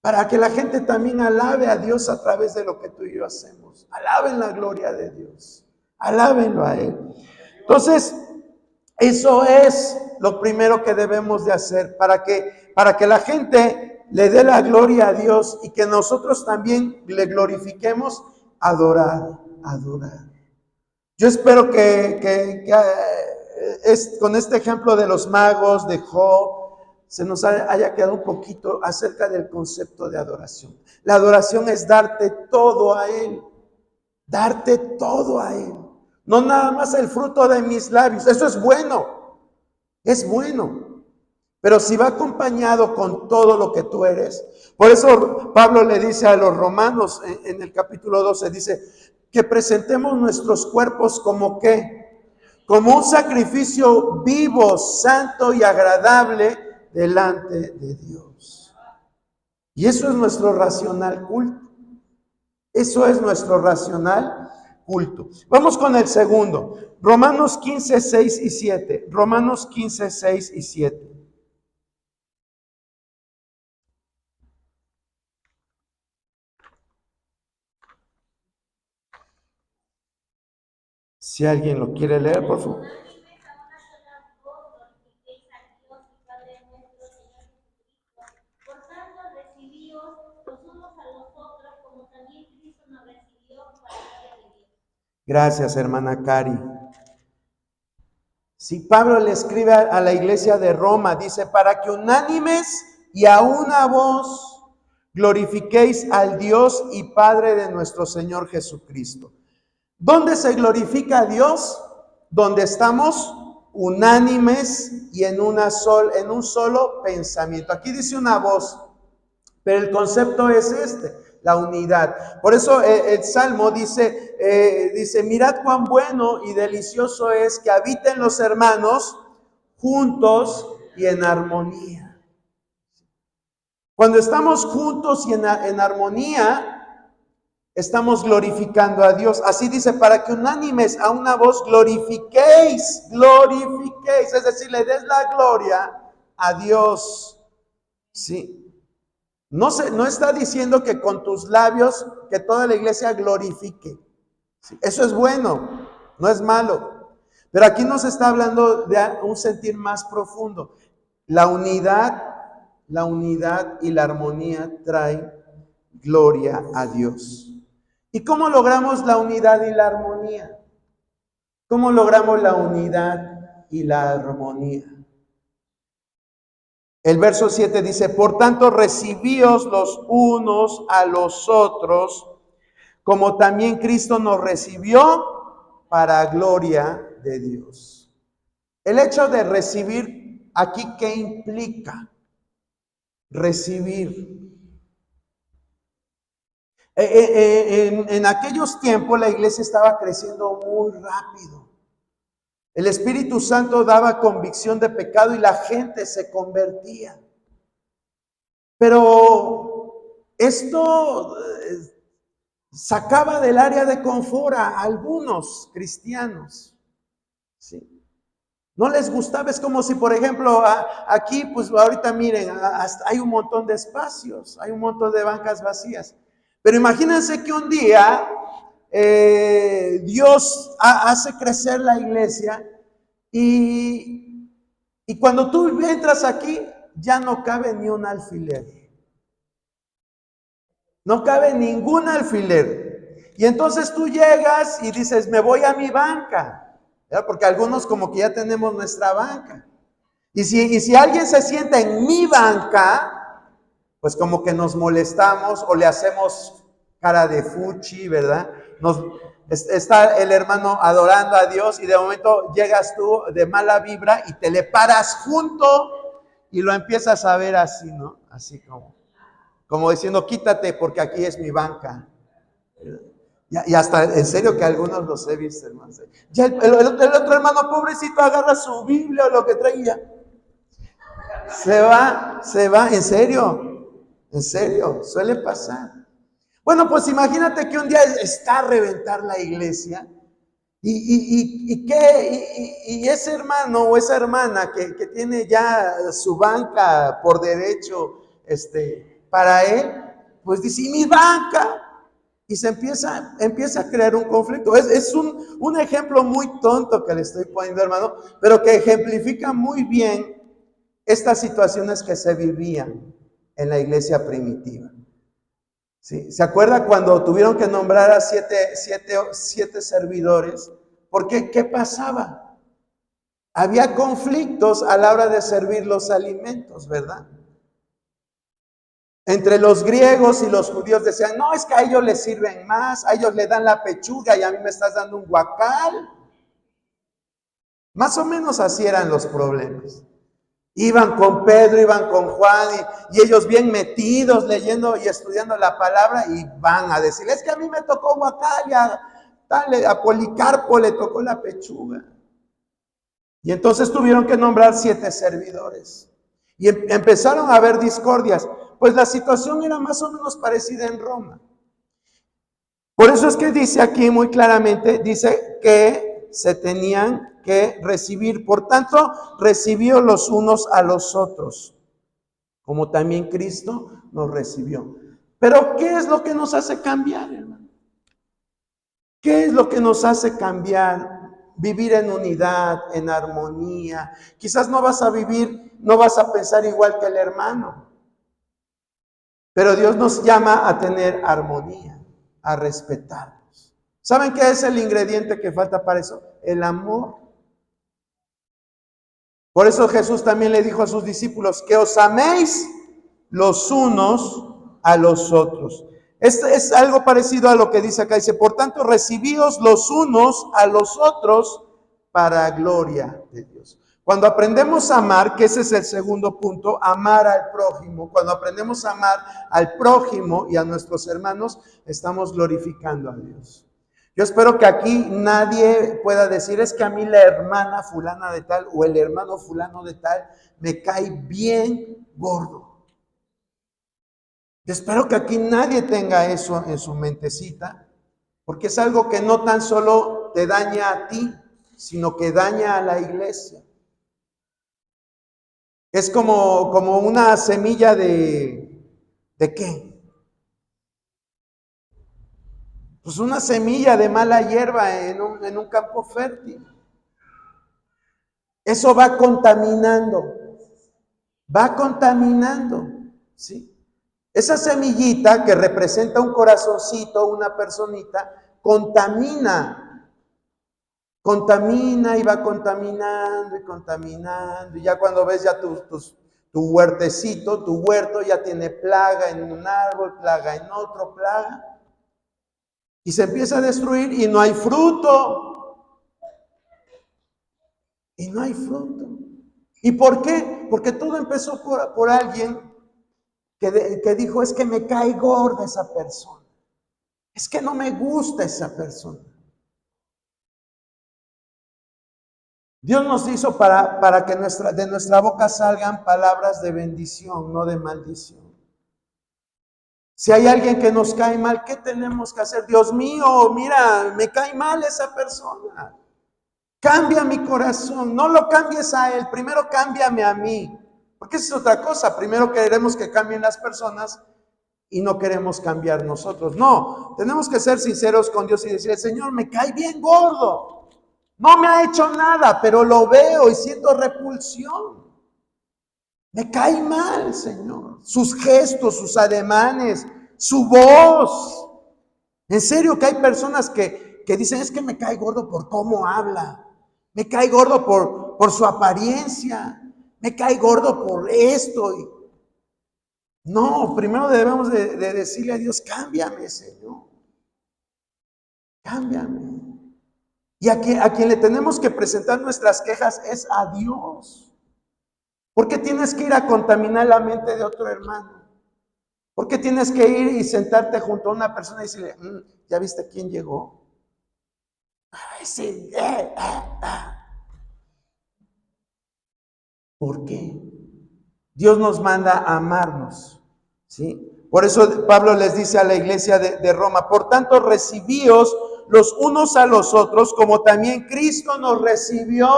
Para que la gente también alabe a Dios a través de lo que tú y yo hacemos. Alaben la gloria de Dios. Alábenlo a Él. Entonces, eso es lo primero que debemos de hacer para que la gente le dé la gloria a Dios y que nosotros también le glorifiquemos, adorar. Yo espero que con este ejemplo de los magos, de Job, se nos haya quedado un poquito acerca del concepto de adoración. La adoración es darte todo a Él. Darte todo a Él. No nada más el fruto de mis labios. Eso es bueno. Es bueno. Pero si va acompañado con todo lo que tú eres. Por eso Pablo le dice a los romanos en el capítulo 12, dice que presentemos nuestros cuerpos como ¿qué? Como un sacrificio vivo, santo y agradable delante de Dios. Y eso es nuestro racional culto. Eso es nuestro racional culto. Vamos con el segundo. Romanos 15, 6 y 7. Romanos 15, 6 y 7. Si alguien lo quiere leer, por favor. Gracias, hermana Cari. Si Pablo le escribe a la iglesia de Roma, dice, para que unánimes y a una voz glorifiquéis al Dios y Padre de nuestro Señor Jesucristo. ¿Dónde se glorifica a Dios? Donde estamos unánimes y en un solo pensamiento. Aquí dice una voz, pero el concepto es la unidad. Por eso el Salmo dice, mirad cuán bueno y delicioso es que habiten los hermanos juntos y en armonía. Cuando estamos juntos y en armonía, estamos glorificando a Dios. Así dice, para que unánimes a una voz glorifiquéis, es decir, le des la gloria a Dios. Sí. No está diciendo que con tus labios, que toda la iglesia glorifique. Sí, eso es bueno, no es malo. Pero aquí nos está hablando de un sentir más profundo. La unidad y la armonía traen gloria a Dios. ¿Y cómo logramos la unidad y la armonía? ¿Cómo logramos la unidad y la armonía? El verso 7 dice, por tanto, recibíos los unos a los otros, como también Cristo nos recibió para gloria de Dios. El hecho de recibir, aquí, ¿qué implica? Recibir. En aquellos tiempos la iglesia estaba creciendo muy rápido. El Espíritu Santo daba convicción de pecado y la gente se convertía. Pero esto sacaba del área de confort a algunos cristianos. ¿Sí? No les gustaba, es como si, por ejemplo, aquí, pues ahorita miren, hay un montón de espacios, hay un montón de bancas vacías. Pero imagínense que un día Dios hace crecer la iglesia y cuando tú entras aquí, ya no cabe ni un alfiler. No cabe ningún alfiler. Y entonces tú llegas y dices, me voy a mi banca. ¿Verdad? Porque algunos como que ya tenemos nuestra banca. Y si alguien se sienta en mi banca, pues como que nos molestamos o le hacemos cara de fuchi, ¿verdad? Está el hermano adorando a Dios y de momento llegas tú de mala vibra y te le paras junto y lo empiezas a ver así, ¿no? Así como diciendo, quítate porque aquí es mi banca. Y hasta en serio que algunos los he visto, hermano. Ya el otro hermano pobrecito agarra su Biblia o lo que traía. Se va, en serio, suele pasar. Bueno, pues imagínate que un día está a reventar la iglesia y ese hermano o esa hermana que tiene ya su banca por derecho para él, pues dice, ¿y mi banca? Y se empieza a crear un conflicto. Es un ejemplo muy tonto que le estoy poniendo, hermano, pero que ejemplifica muy bien estas situaciones que se vivían en la iglesia primitiva. ¿Sí? ¿Se acuerda cuando tuvieron que nombrar a siete servidores? Porque ¿qué pasaba? Había conflictos a la hora de servir los alimentos, ¿verdad? Entre los griegos y los judíos decían, no, es que a ellos les sirven más, a ellos le dan la pechuga y a mí me estás dando un guacal. Más o menos así eran los problemas. Iban con Pedro, iban con Juan y ellos bien metidos leyendo y estudiando la palabra y van a decir, es que a mí me tocó guacal y a Policarpo le tocó la pechuga. Y entonces tuvieron que nombrar 7 servidores. Y empezaron a haber discordias. Pues la situación era más o menos parecida en Roma. Por eso es que dice aquí muy claramente, dice que se tenían que recibir. Por tanto, recibió los unos a los otros, como también Cristo nos recibió. Pero, ¿qué es lo que nos hace cambiar, hermano? ¿Qué es lo que nos hace cambiar? Vivir en unidad, en armonía. Quizás no vas a vivir, no vas a pensar igual que el hermano. Pero Dios nos llama a tener armonía, a respetarnos. ¿Saben qué es el ingrediente que falta para eso? El amor. Por eso Jesús también le dijo a sus discípulos, que os améis los unos a los otros. Es algo parecido a lo que dice acá. Dice, por tanto, recibíos los unos a los otros para gloria de Dios. Cuando aprendemos a amar, que ese es el segundo punto, amar al prójimo. Cuando aprendemos a amar al prójimo y a nuestros hermanos, estamos glorificando a Dios. Yo espero que aquí nadie pueda decir, es que a mí la hermana fulana de tal o el hermano fulano de tal me cae bien gordo. Yo espero que aquí nadie tenga eso en su mentecita, porque es algo que no tan solo te daña a ti, sino que daña a la iglesia. Es como una semilla ¿de qué? Pues una semilla de mala hierba en un campo fértil. Eso va contaminando, ¿sí? Esa semillita que representa un corazoncito, una personita, contamina y va contaminando y contaminando. Y ya cuando ves ya tu huertecito, tu huerto ya tiene plaga en un árbol, plaga en otro, plaga. Y se empieza a destruir y no hay fruto. Y no hay fruto. ¿Y por qué? Porque todo empezó por alguien que dijo, es que me cae gorda esa persona. Es que no me gusta esa persona. Dios nos hizo para que de nuestra boca salgan palabras de bendición, no de maldición. Si hay alguien que nos cae mal, ¿qué tenemos que hacer? Dios mío, mira, me cae mal esa persona. Cambia mi corazón, no lo cambies a él, primero cámbiame a mí. Porque esa es otra cosa, primero queremos que cambien las personas y no queremos cambiar nosotros. No, tenemos que ser sinceros con Dios y decirle, Señor, me cae bien gordo. No me ha hecho nada, pero lo veo y siento repulsión. Me cae mal, Señor. Sus gestos, sus ademanes, su voz. En serio que hay personas que dicen, es que me cae gordo por cómo habla. Me cae gordo por su apariencia. Me cae gordo por esto. No, primero debemos de decirle a Dios, cámbiame, Señor. Cámbiame. Y a quien le tenemos que presentar nuestras quejas es a Dios. ¿Por qué tienes que ir a contaminar la mente de otro hermano? ¿Por qué tienes que ir y sentarte junto a una persona y decirle, ¿ya viste quién llegó? Ay, sí, ¿Por qué? Dios nos manda a amarnos, ¿sí? Por eso Pablo les dice a la iglesia de Roma, por tanto recibíos los unos a los otros como también Cristo nos recibió.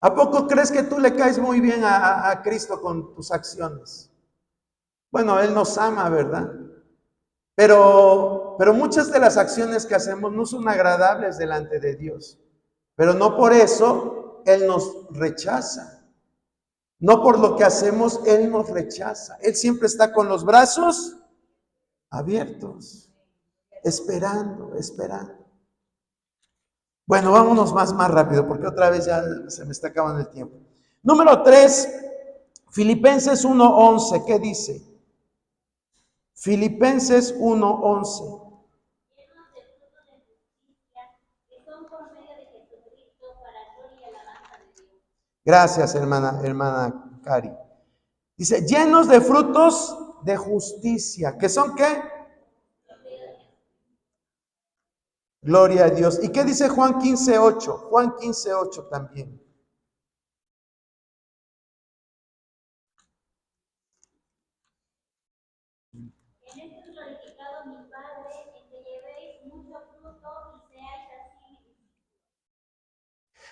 ¿A poco crees que tú le caes muy bien a Cristo con tus acciones? Bueno, Él nos ama, ¿verdad? Pero muchas de las acciones que hacemos no son agradables delante de Dios. Pero no por eso Él nos rechaza. No por lo que hacemos, Él nos rechaza. Él siempre está con los brazos abiertos, esperando. Bueno, vámonos más rápido, porque otra vez ya se me está acabando el tiempo. Número 3, Filipenses 1:11, ¿qué dice? Filipenses 1:11. Gracias, hermana Cari. Dice, llenos de frutos de justicia. ¿Qué son qué? Gloria a Dios. ¿Y qué dice Juan 15:8? Juan 15:8 también.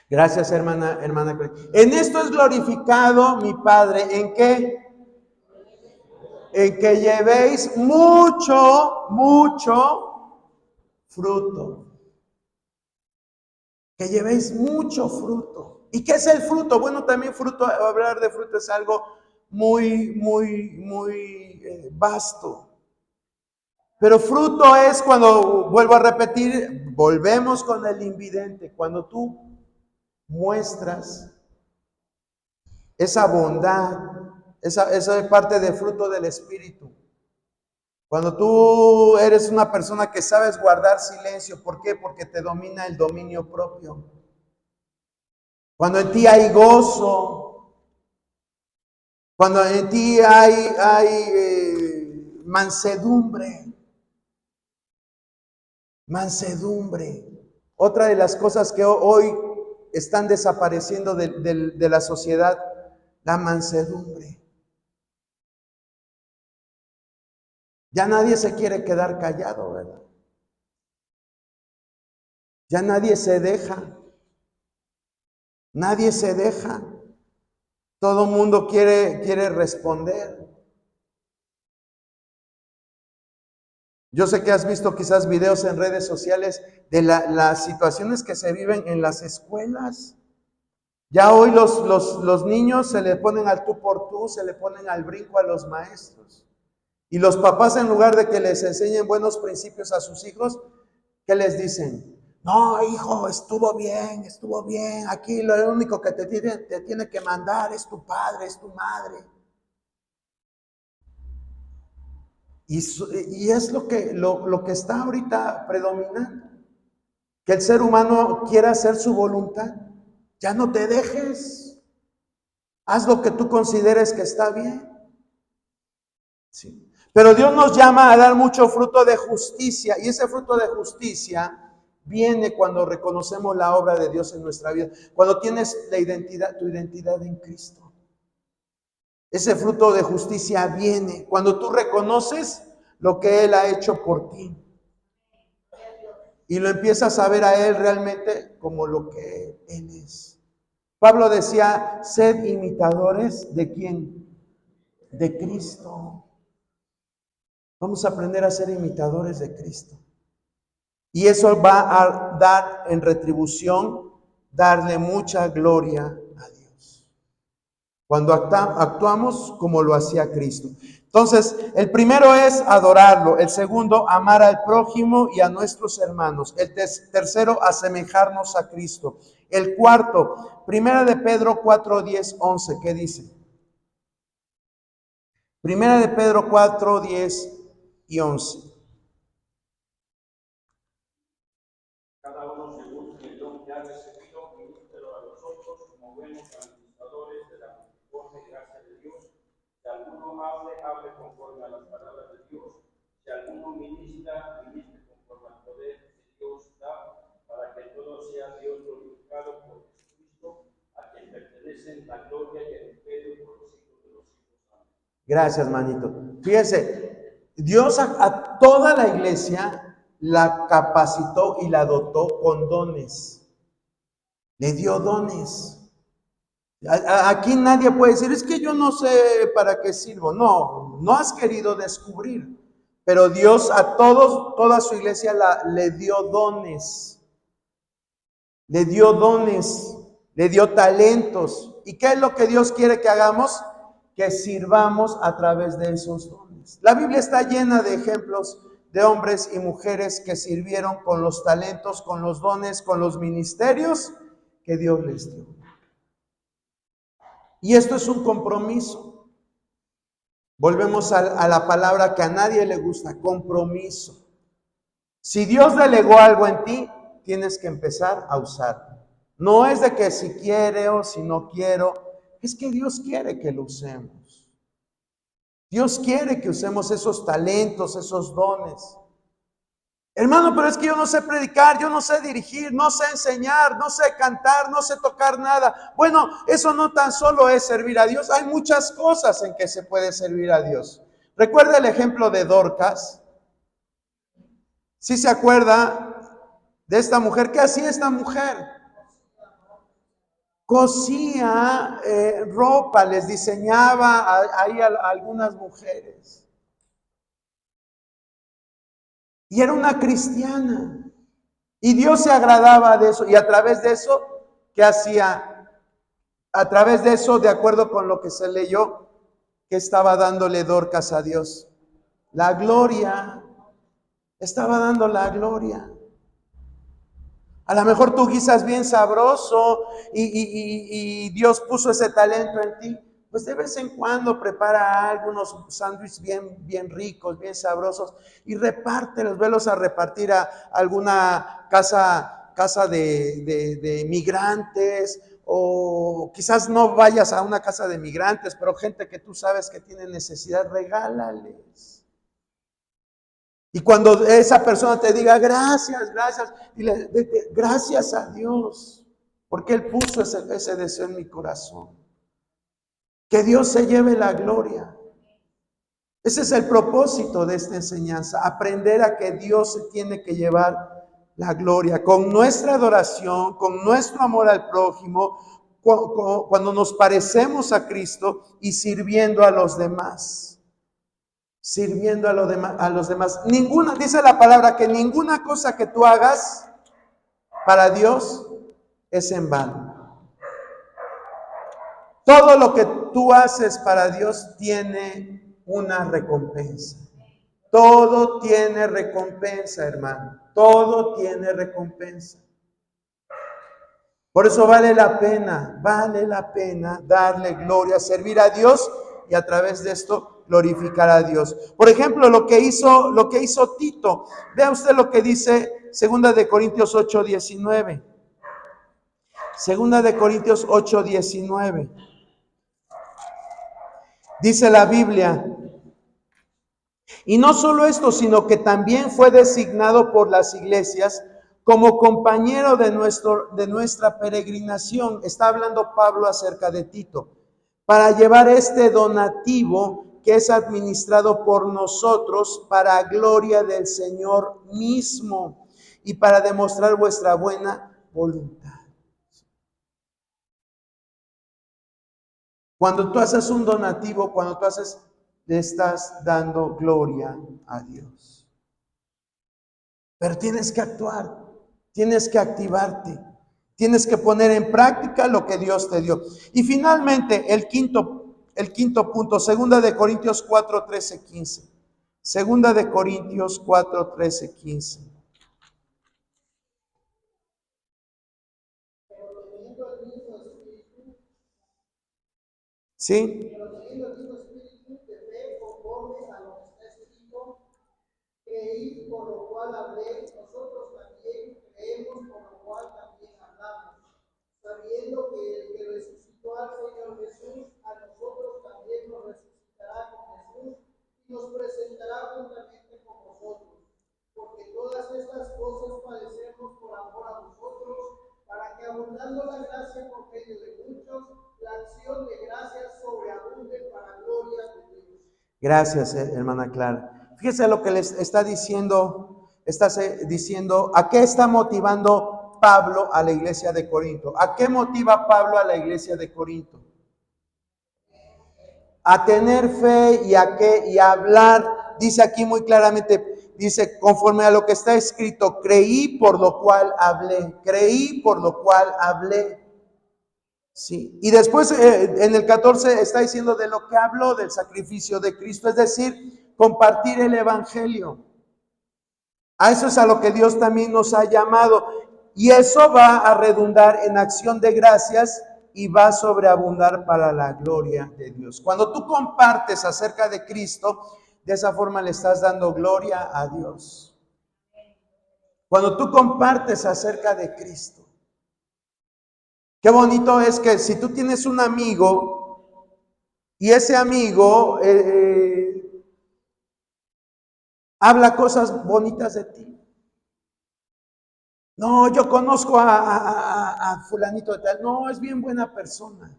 Gracias, hermana. En esto es glorificado mi Padre. ¿En qué? En que llevéis mucho fruto. Que llevéis mucho fruto. ¿Y qué es el fruto? Bueno, también fruto, hablar de fruto es algo muy vasto. Pero fruto es cuando, vuelvo a repetir, volvemos con el invidente, cuando tú muestras esa bondad, esa parte de fruto del Espíritu. Cuando tú eres una persona que sabes guardar silencio, ¿por qué? Porque te domina el dominio propio. Cuando en ti hay gozo, cuando en ti hay mansedumbre. Otra de las cosas que hoy están desapareciendo de la sociedad, la mansedumbre. Ya nadie se quiere quedar callado, ¿verdad? Ya nadie se deja. Nadie se deja. Todo el mundo quiere responder. Yo sé que has visto quizás videos en redes sociales de las situaciones que se viven en las escuelas. Ya hoy los niños se le ponen al tú por tú, se le ponen al brinco a los maestros. Y los papás, en lugar de que les enseñen buenos principios a sus hijos, ¿qué les dicen? No, hijo, estuvo bien. Aquí lo único que te tiene que mandar es tu padre, es tu madre. Y es lo que está ahorita predominando. Que el ser humano quiera hacer su voluntad. Ya no te dejes. Haz lo que tú consideres que está bien. Sí. Pero Dios nos llama a dar mucho fruto de justicia. Y ese fruto de justicia viene cuando reconocemos la obra de Dios en nuestra vida. Cuando tienes tu identidad en Cristo. Ese fruto de justicia viene cuando tú reconoces lo que Él ha hecho por ti. Y lo empiezas a ver a Él realmente como lo que Él es. Pablo decía, sed imitadores ¿de quién? De Cristo. Vamos a aprender a ser imitadores de Cristo. Y eso va a dar en retribución, darle mucha gloria a Dios. Cuando actuamos como lo hacía Cristo. Entonces, el primero es adorarlo. El segundo, amar al prójimo y a nuestros hermanos. El tercero, asemejarnos a Cristo. El cuarto, 1 de Pedro 4, 10, 11. ¿Qué dice? 1 de Pedro 4, 10 y 11. Cada uno según el don que ha recibido, ministro a los otros como buenos administradores de la multiforme gracia de Dios. Si alguno hable conforme a las palabras de Dios. Si alguno ministra conforme al poder que Dios da, para que todo sea Dios glorificado por Jesucristo, a quien pertenecen la gloria y el imperio por los siglos de los siglos. Amén. Gracias, manito. Fíjense, Dios a toda la iglesia la capacitó y la dotó con dones. Le dio dones. Aquí nadie puede decir, es que yo no sé para qué sirvo. No has querido descubrir. Pero Dios a toda su iglesia le dio dones. Le dio dones, le dio talentos. ¿Y qué es lo que Dios quiere que hagamos? Que sirvamos a través de esos dones. La Biblia está llena de ejemplos de hombres y mujeres que sirvieron con los talentos, con los dones, con los ministerios que Dios les dio. Y esto es un compromiso. Volvemos a la palabra que a nadie le gusta, compromiso. Si Dios delegó algo en ti, tienes que empezar a usarlo. No es de que si quiere o si no quiero, es que Dios quiere que lo usemos. Dios quiere que usemos esos talentos, esos dones. Hermano, pero es que yo no sé predicar, yo no sé dirigir, no sé enseñar, no sé cantar, no sé tocar nada. Bueno, eso no tan solo es servir a Dios, hay muchas cosas en que se puede servir a Dios. Recuerda el ejemplo de Dorcas. ¿Sí se acuerda de esta mujer? ¿Qué hacía esta mujer? cosía ropa, les diseñaba ahí a algunas mujeres. Y era una cristiana. Y Dios se agradaba de eso. Y a través de eso, ¿qué hacía? A través de eso, de acuerdo con lo que se leyó, ¿qué estaba dándole Dorcas a Dios? La gloria. Estaba dando la gloria. A lo mejor tú guisas bien sabroso y Dios puso ese talento en ti. Pues de vez en cuando prepara algunos sándwiches bien ricos, bien sabrosos y repártelos, velos a repartir a alguna casa de migrantes, o quizás no vayas a una casa de migrantes, pero gente que tú sabes que tiene necesidad, regálales. Y cuando esa persona te diga gracias, dile gracias a Dios, porque Él puso ese deseo en mi corazón. Que Dios se lleve la gloria. Ese es el propósito de esta enseñanza, aprender a que Dios se tiene que llevar la gloria con nuestra adoración, con nuestro amor al prójimo, cuando nos parecemos a Cristo y sirviendo a los demás. Sirviendo a los demás. Ninguna, dice la palabra, que ninguna cosa que tú hagas para Dios es en vano. Todo lo que tú haces para Dios tiene una recompensa. Todo tiene recompensa, hermano. Todo tiene recompensa. Por eso vale la pena darle gloria, servir a Dios y a través de esto glorificar a Dios. Por ejemplo, lo que hizo Tito. Vea usted lo que dice 2 de Corintios 8:19. 2 de Corintios 8:19. Dice la Biblia: y no solo esto, sino que también fue designado por las iglesias como compañero de nuestra peregrinación. Está hablando Pablo acerca de Tito, para llevar este donativo que es administrado por nosotros para gloria del Señor mismo y para demostrar vuestra buena voluntad. Cuando tú haces un donativo, le estás dando gloria a Dios. Pero tienes que actuar, tienes que activarte, tienes que poner en práctica lo que Dios te dio. Y finalmente, el quinto punto, 2 de Corintios 4:13-15. 2 de Corintios 4:13-15. ¿Sí? Creí, por lo cual hablé, nosotros también creemos, por lo cual también hablamos, sabiendo que el que resucitó al Señor Jesús, a nosotros también nos resucitará con Jesús y nos presentará juntamente con vosotros. Porque todas estas cosas padecemos por amor a vosotros, para que abundando la gracia por medio de muchos, la acción de gracias sobreabunde para gloria de Dios. Gracias, hermana Clara. Fíjese lo que les está diciendo, ¿a qué está motivando Pablo a la iglesia de Corinto? ¿A qué motiva Pablo a la iglesia de Corinto? A tener fe y a hablar, dice aquí muy claramente, dice conforme a lo que está escrito, creí por lo cual hablé. Sí. Y después en el 14 está diciendo de lo que habló, del sacrificio de Cristo, es decir, compartir el evangelio. A eso es a lo que Dios también nos ha llamado. Y eso va a redundar en acción de gracias y va a sobreabundar para la gloria de Dios. Cuando tú compartes acerca de Cristo, de esa forma le estás dando gloria a Dios. Cuando tú compartes acerca de Cristo. Qué bonito es que si tú tienes un amigo y ese amigo habla cosas bonitas de ti. No, yo conozco a fulanito de tal. No, es bien buena persona.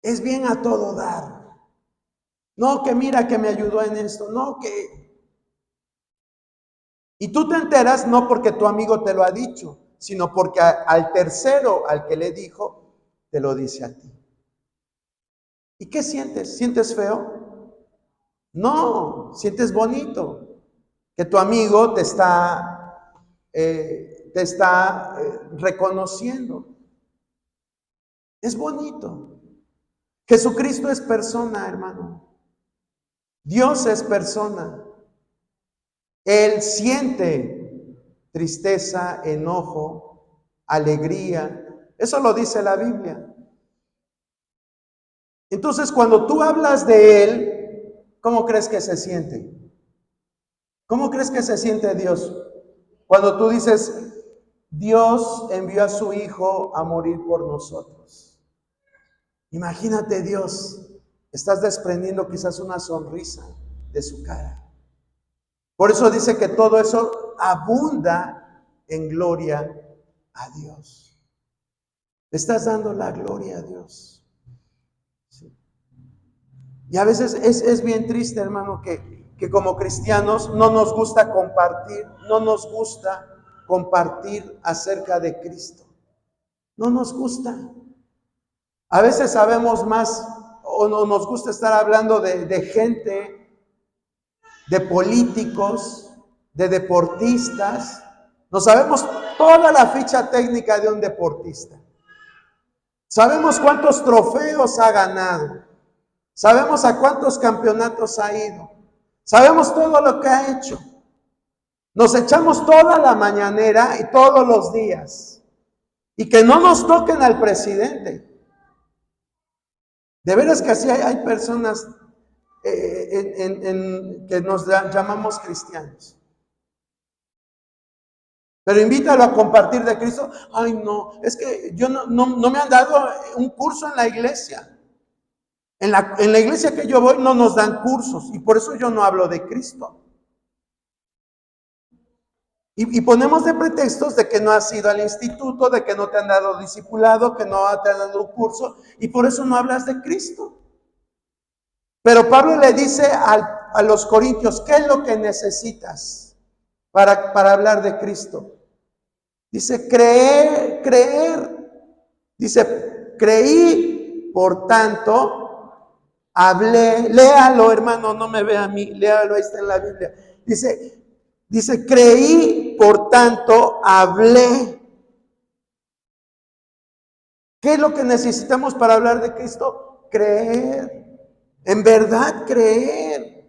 Es bien a todo dar. No, que mira que me ayudó en esto. No, que... Y tú te enteras no porque tu amigo te lo ha dicho, sino porque al tercero, al que le dijo, te lo dice a ti. ¿Y qué sientes? ¿Sientes feo? No, sientes bonito. Que tu amigo te está reconociendo. Es bonito. Jesucristo es persona, hermano. Dios es persona. Él siente tristeza, enojo, alegría. Eso lo dice la Biblia. Entonces, cuando tú hablas de Él, ¿cómo crees que se siente? ¿Cómo crees que se siente Dios? Cuando tú dices, Dios envió a su Hijo a morir por nosotros. Imagínate Dios, estás desprendiendo quizás una sonrisa de su cara. Por eso dice que todo eso abunda en gloria a Dios. Le estás dando la gloria a Dios. Sí. Y a veces es bien triste, hermano, que como cristianos no nos gusta compartir acerca de Cristo. No nos gusta. A veces sabemos más o no nos gusta estar hablando de gente, de políticos, de deportistas. No sabemos toda la ficha técnica de un deportista. Sabemos cuántos trofeos ha ganado. Sabemos a cuántos campeonatos ha ido. Sabemos todo lo que ha hecho. Nos echamos toda la mañanera y todos los días. Y que no nos toquen al presidente. De veras que así hay personas que nos llamamos cristianos. Pero invítalo a compartir de Cristo. Ay, no, es que yo no me han dado un curso en la iglesia. En la iglesia que yo voy no nos dan cursos y por eso yo no hablo de Cristo. Y ponemos de pretextos de que no has ido al instituto, de que no te han dado discipulado, que no te han dado un curso y por eso no hablas de Cristo. Pero Pablo le dice a los corintios, ¿qué es lo que necesitas para hablar de Cristo? Dice, creer. Dice, creí, por tanto, hablé. Léalo, hermano, no me vea a mí, léalo, ahí está en la Biblia. Dice, creí, por tanto, hablé. ¿Qué es lo que necesitamos para hablar de Cristo? Creer. En verdad creer.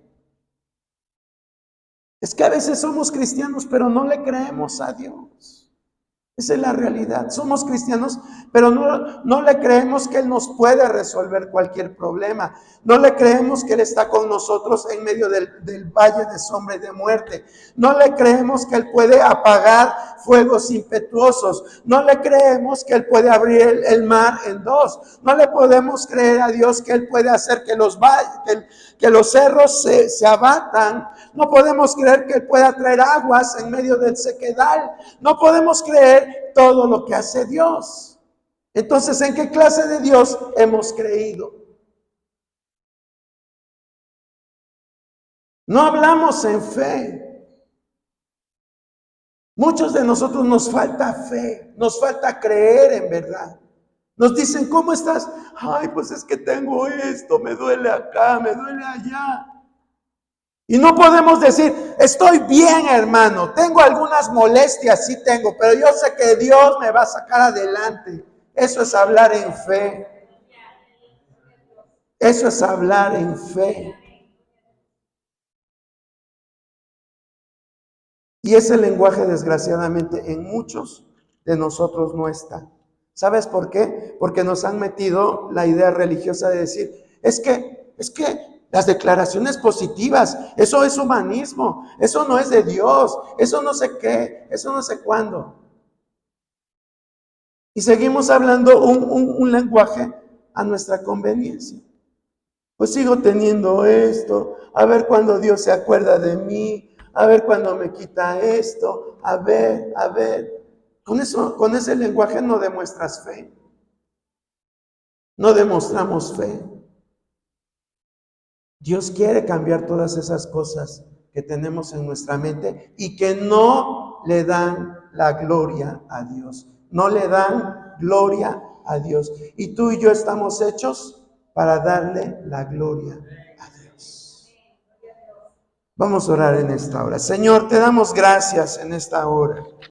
Es que a veces somos cristianos, pero no le creemos a Dios. Esa es la realidad. Somos cristianos, pero no le creemos que Él nos puede resolver cualquier problema. No le creemos que Él está con nosotros en medio del valle de sombra y de muerte. No le creemos que Él puede apagar fuegos impetuosos. No le creemos que Él puede abrir el mar en dos. No le podemos creer a Dios que Él puede hacer que los cerros se abatan. No podemos creer que Él pueda traer aguas en medio del sequedal. No podemos creer todo lo que hace Dios. Entonces, ¿en qué clase de Dios hemos creído? No hablamos en fe. Muchos de nosotros nos falta fe, nos falta creer en verdad. Nos dicen, ¿cómo estás? Ay, pues es que tengo esto, me duele acá, me duele allá. Y no podemos decir, estoy bien, hermano, tengo algunas molestias, sí tengo, pero yo sé que Dios me va a sacar adelante. Eso es hablar en fe. Eso es hablar en fe. Y ese lenguaje, desgraciadamente, en muchos de nosotros no está. ¿Sabes por qué? Porque nos han metido la idea religiosa de decir, es que las declaraciones positivas, eso es humanismo, eso no es de Dios, eso no sé qué, eso no sé cuándo. Y seguimos hablando un lenguaje a nuestra conveniencia. Pues sigo teniendo esto, a ver cuándo Dios se acuerda de mí, a ver cuándo me quita esto, a ver. Con ese lenguaje no demuestras fe. No demostramos fe. Dios quiere cambiar todas esas cosas que tenemos en nuestra mente y que no le dan la gloria a Dios. No le dan gloria a Dios. Y tú y yo estamos hechos para darle la gloria a Dios. Vamos a orar en esta hora. Señor, te damos gracias en esta hora.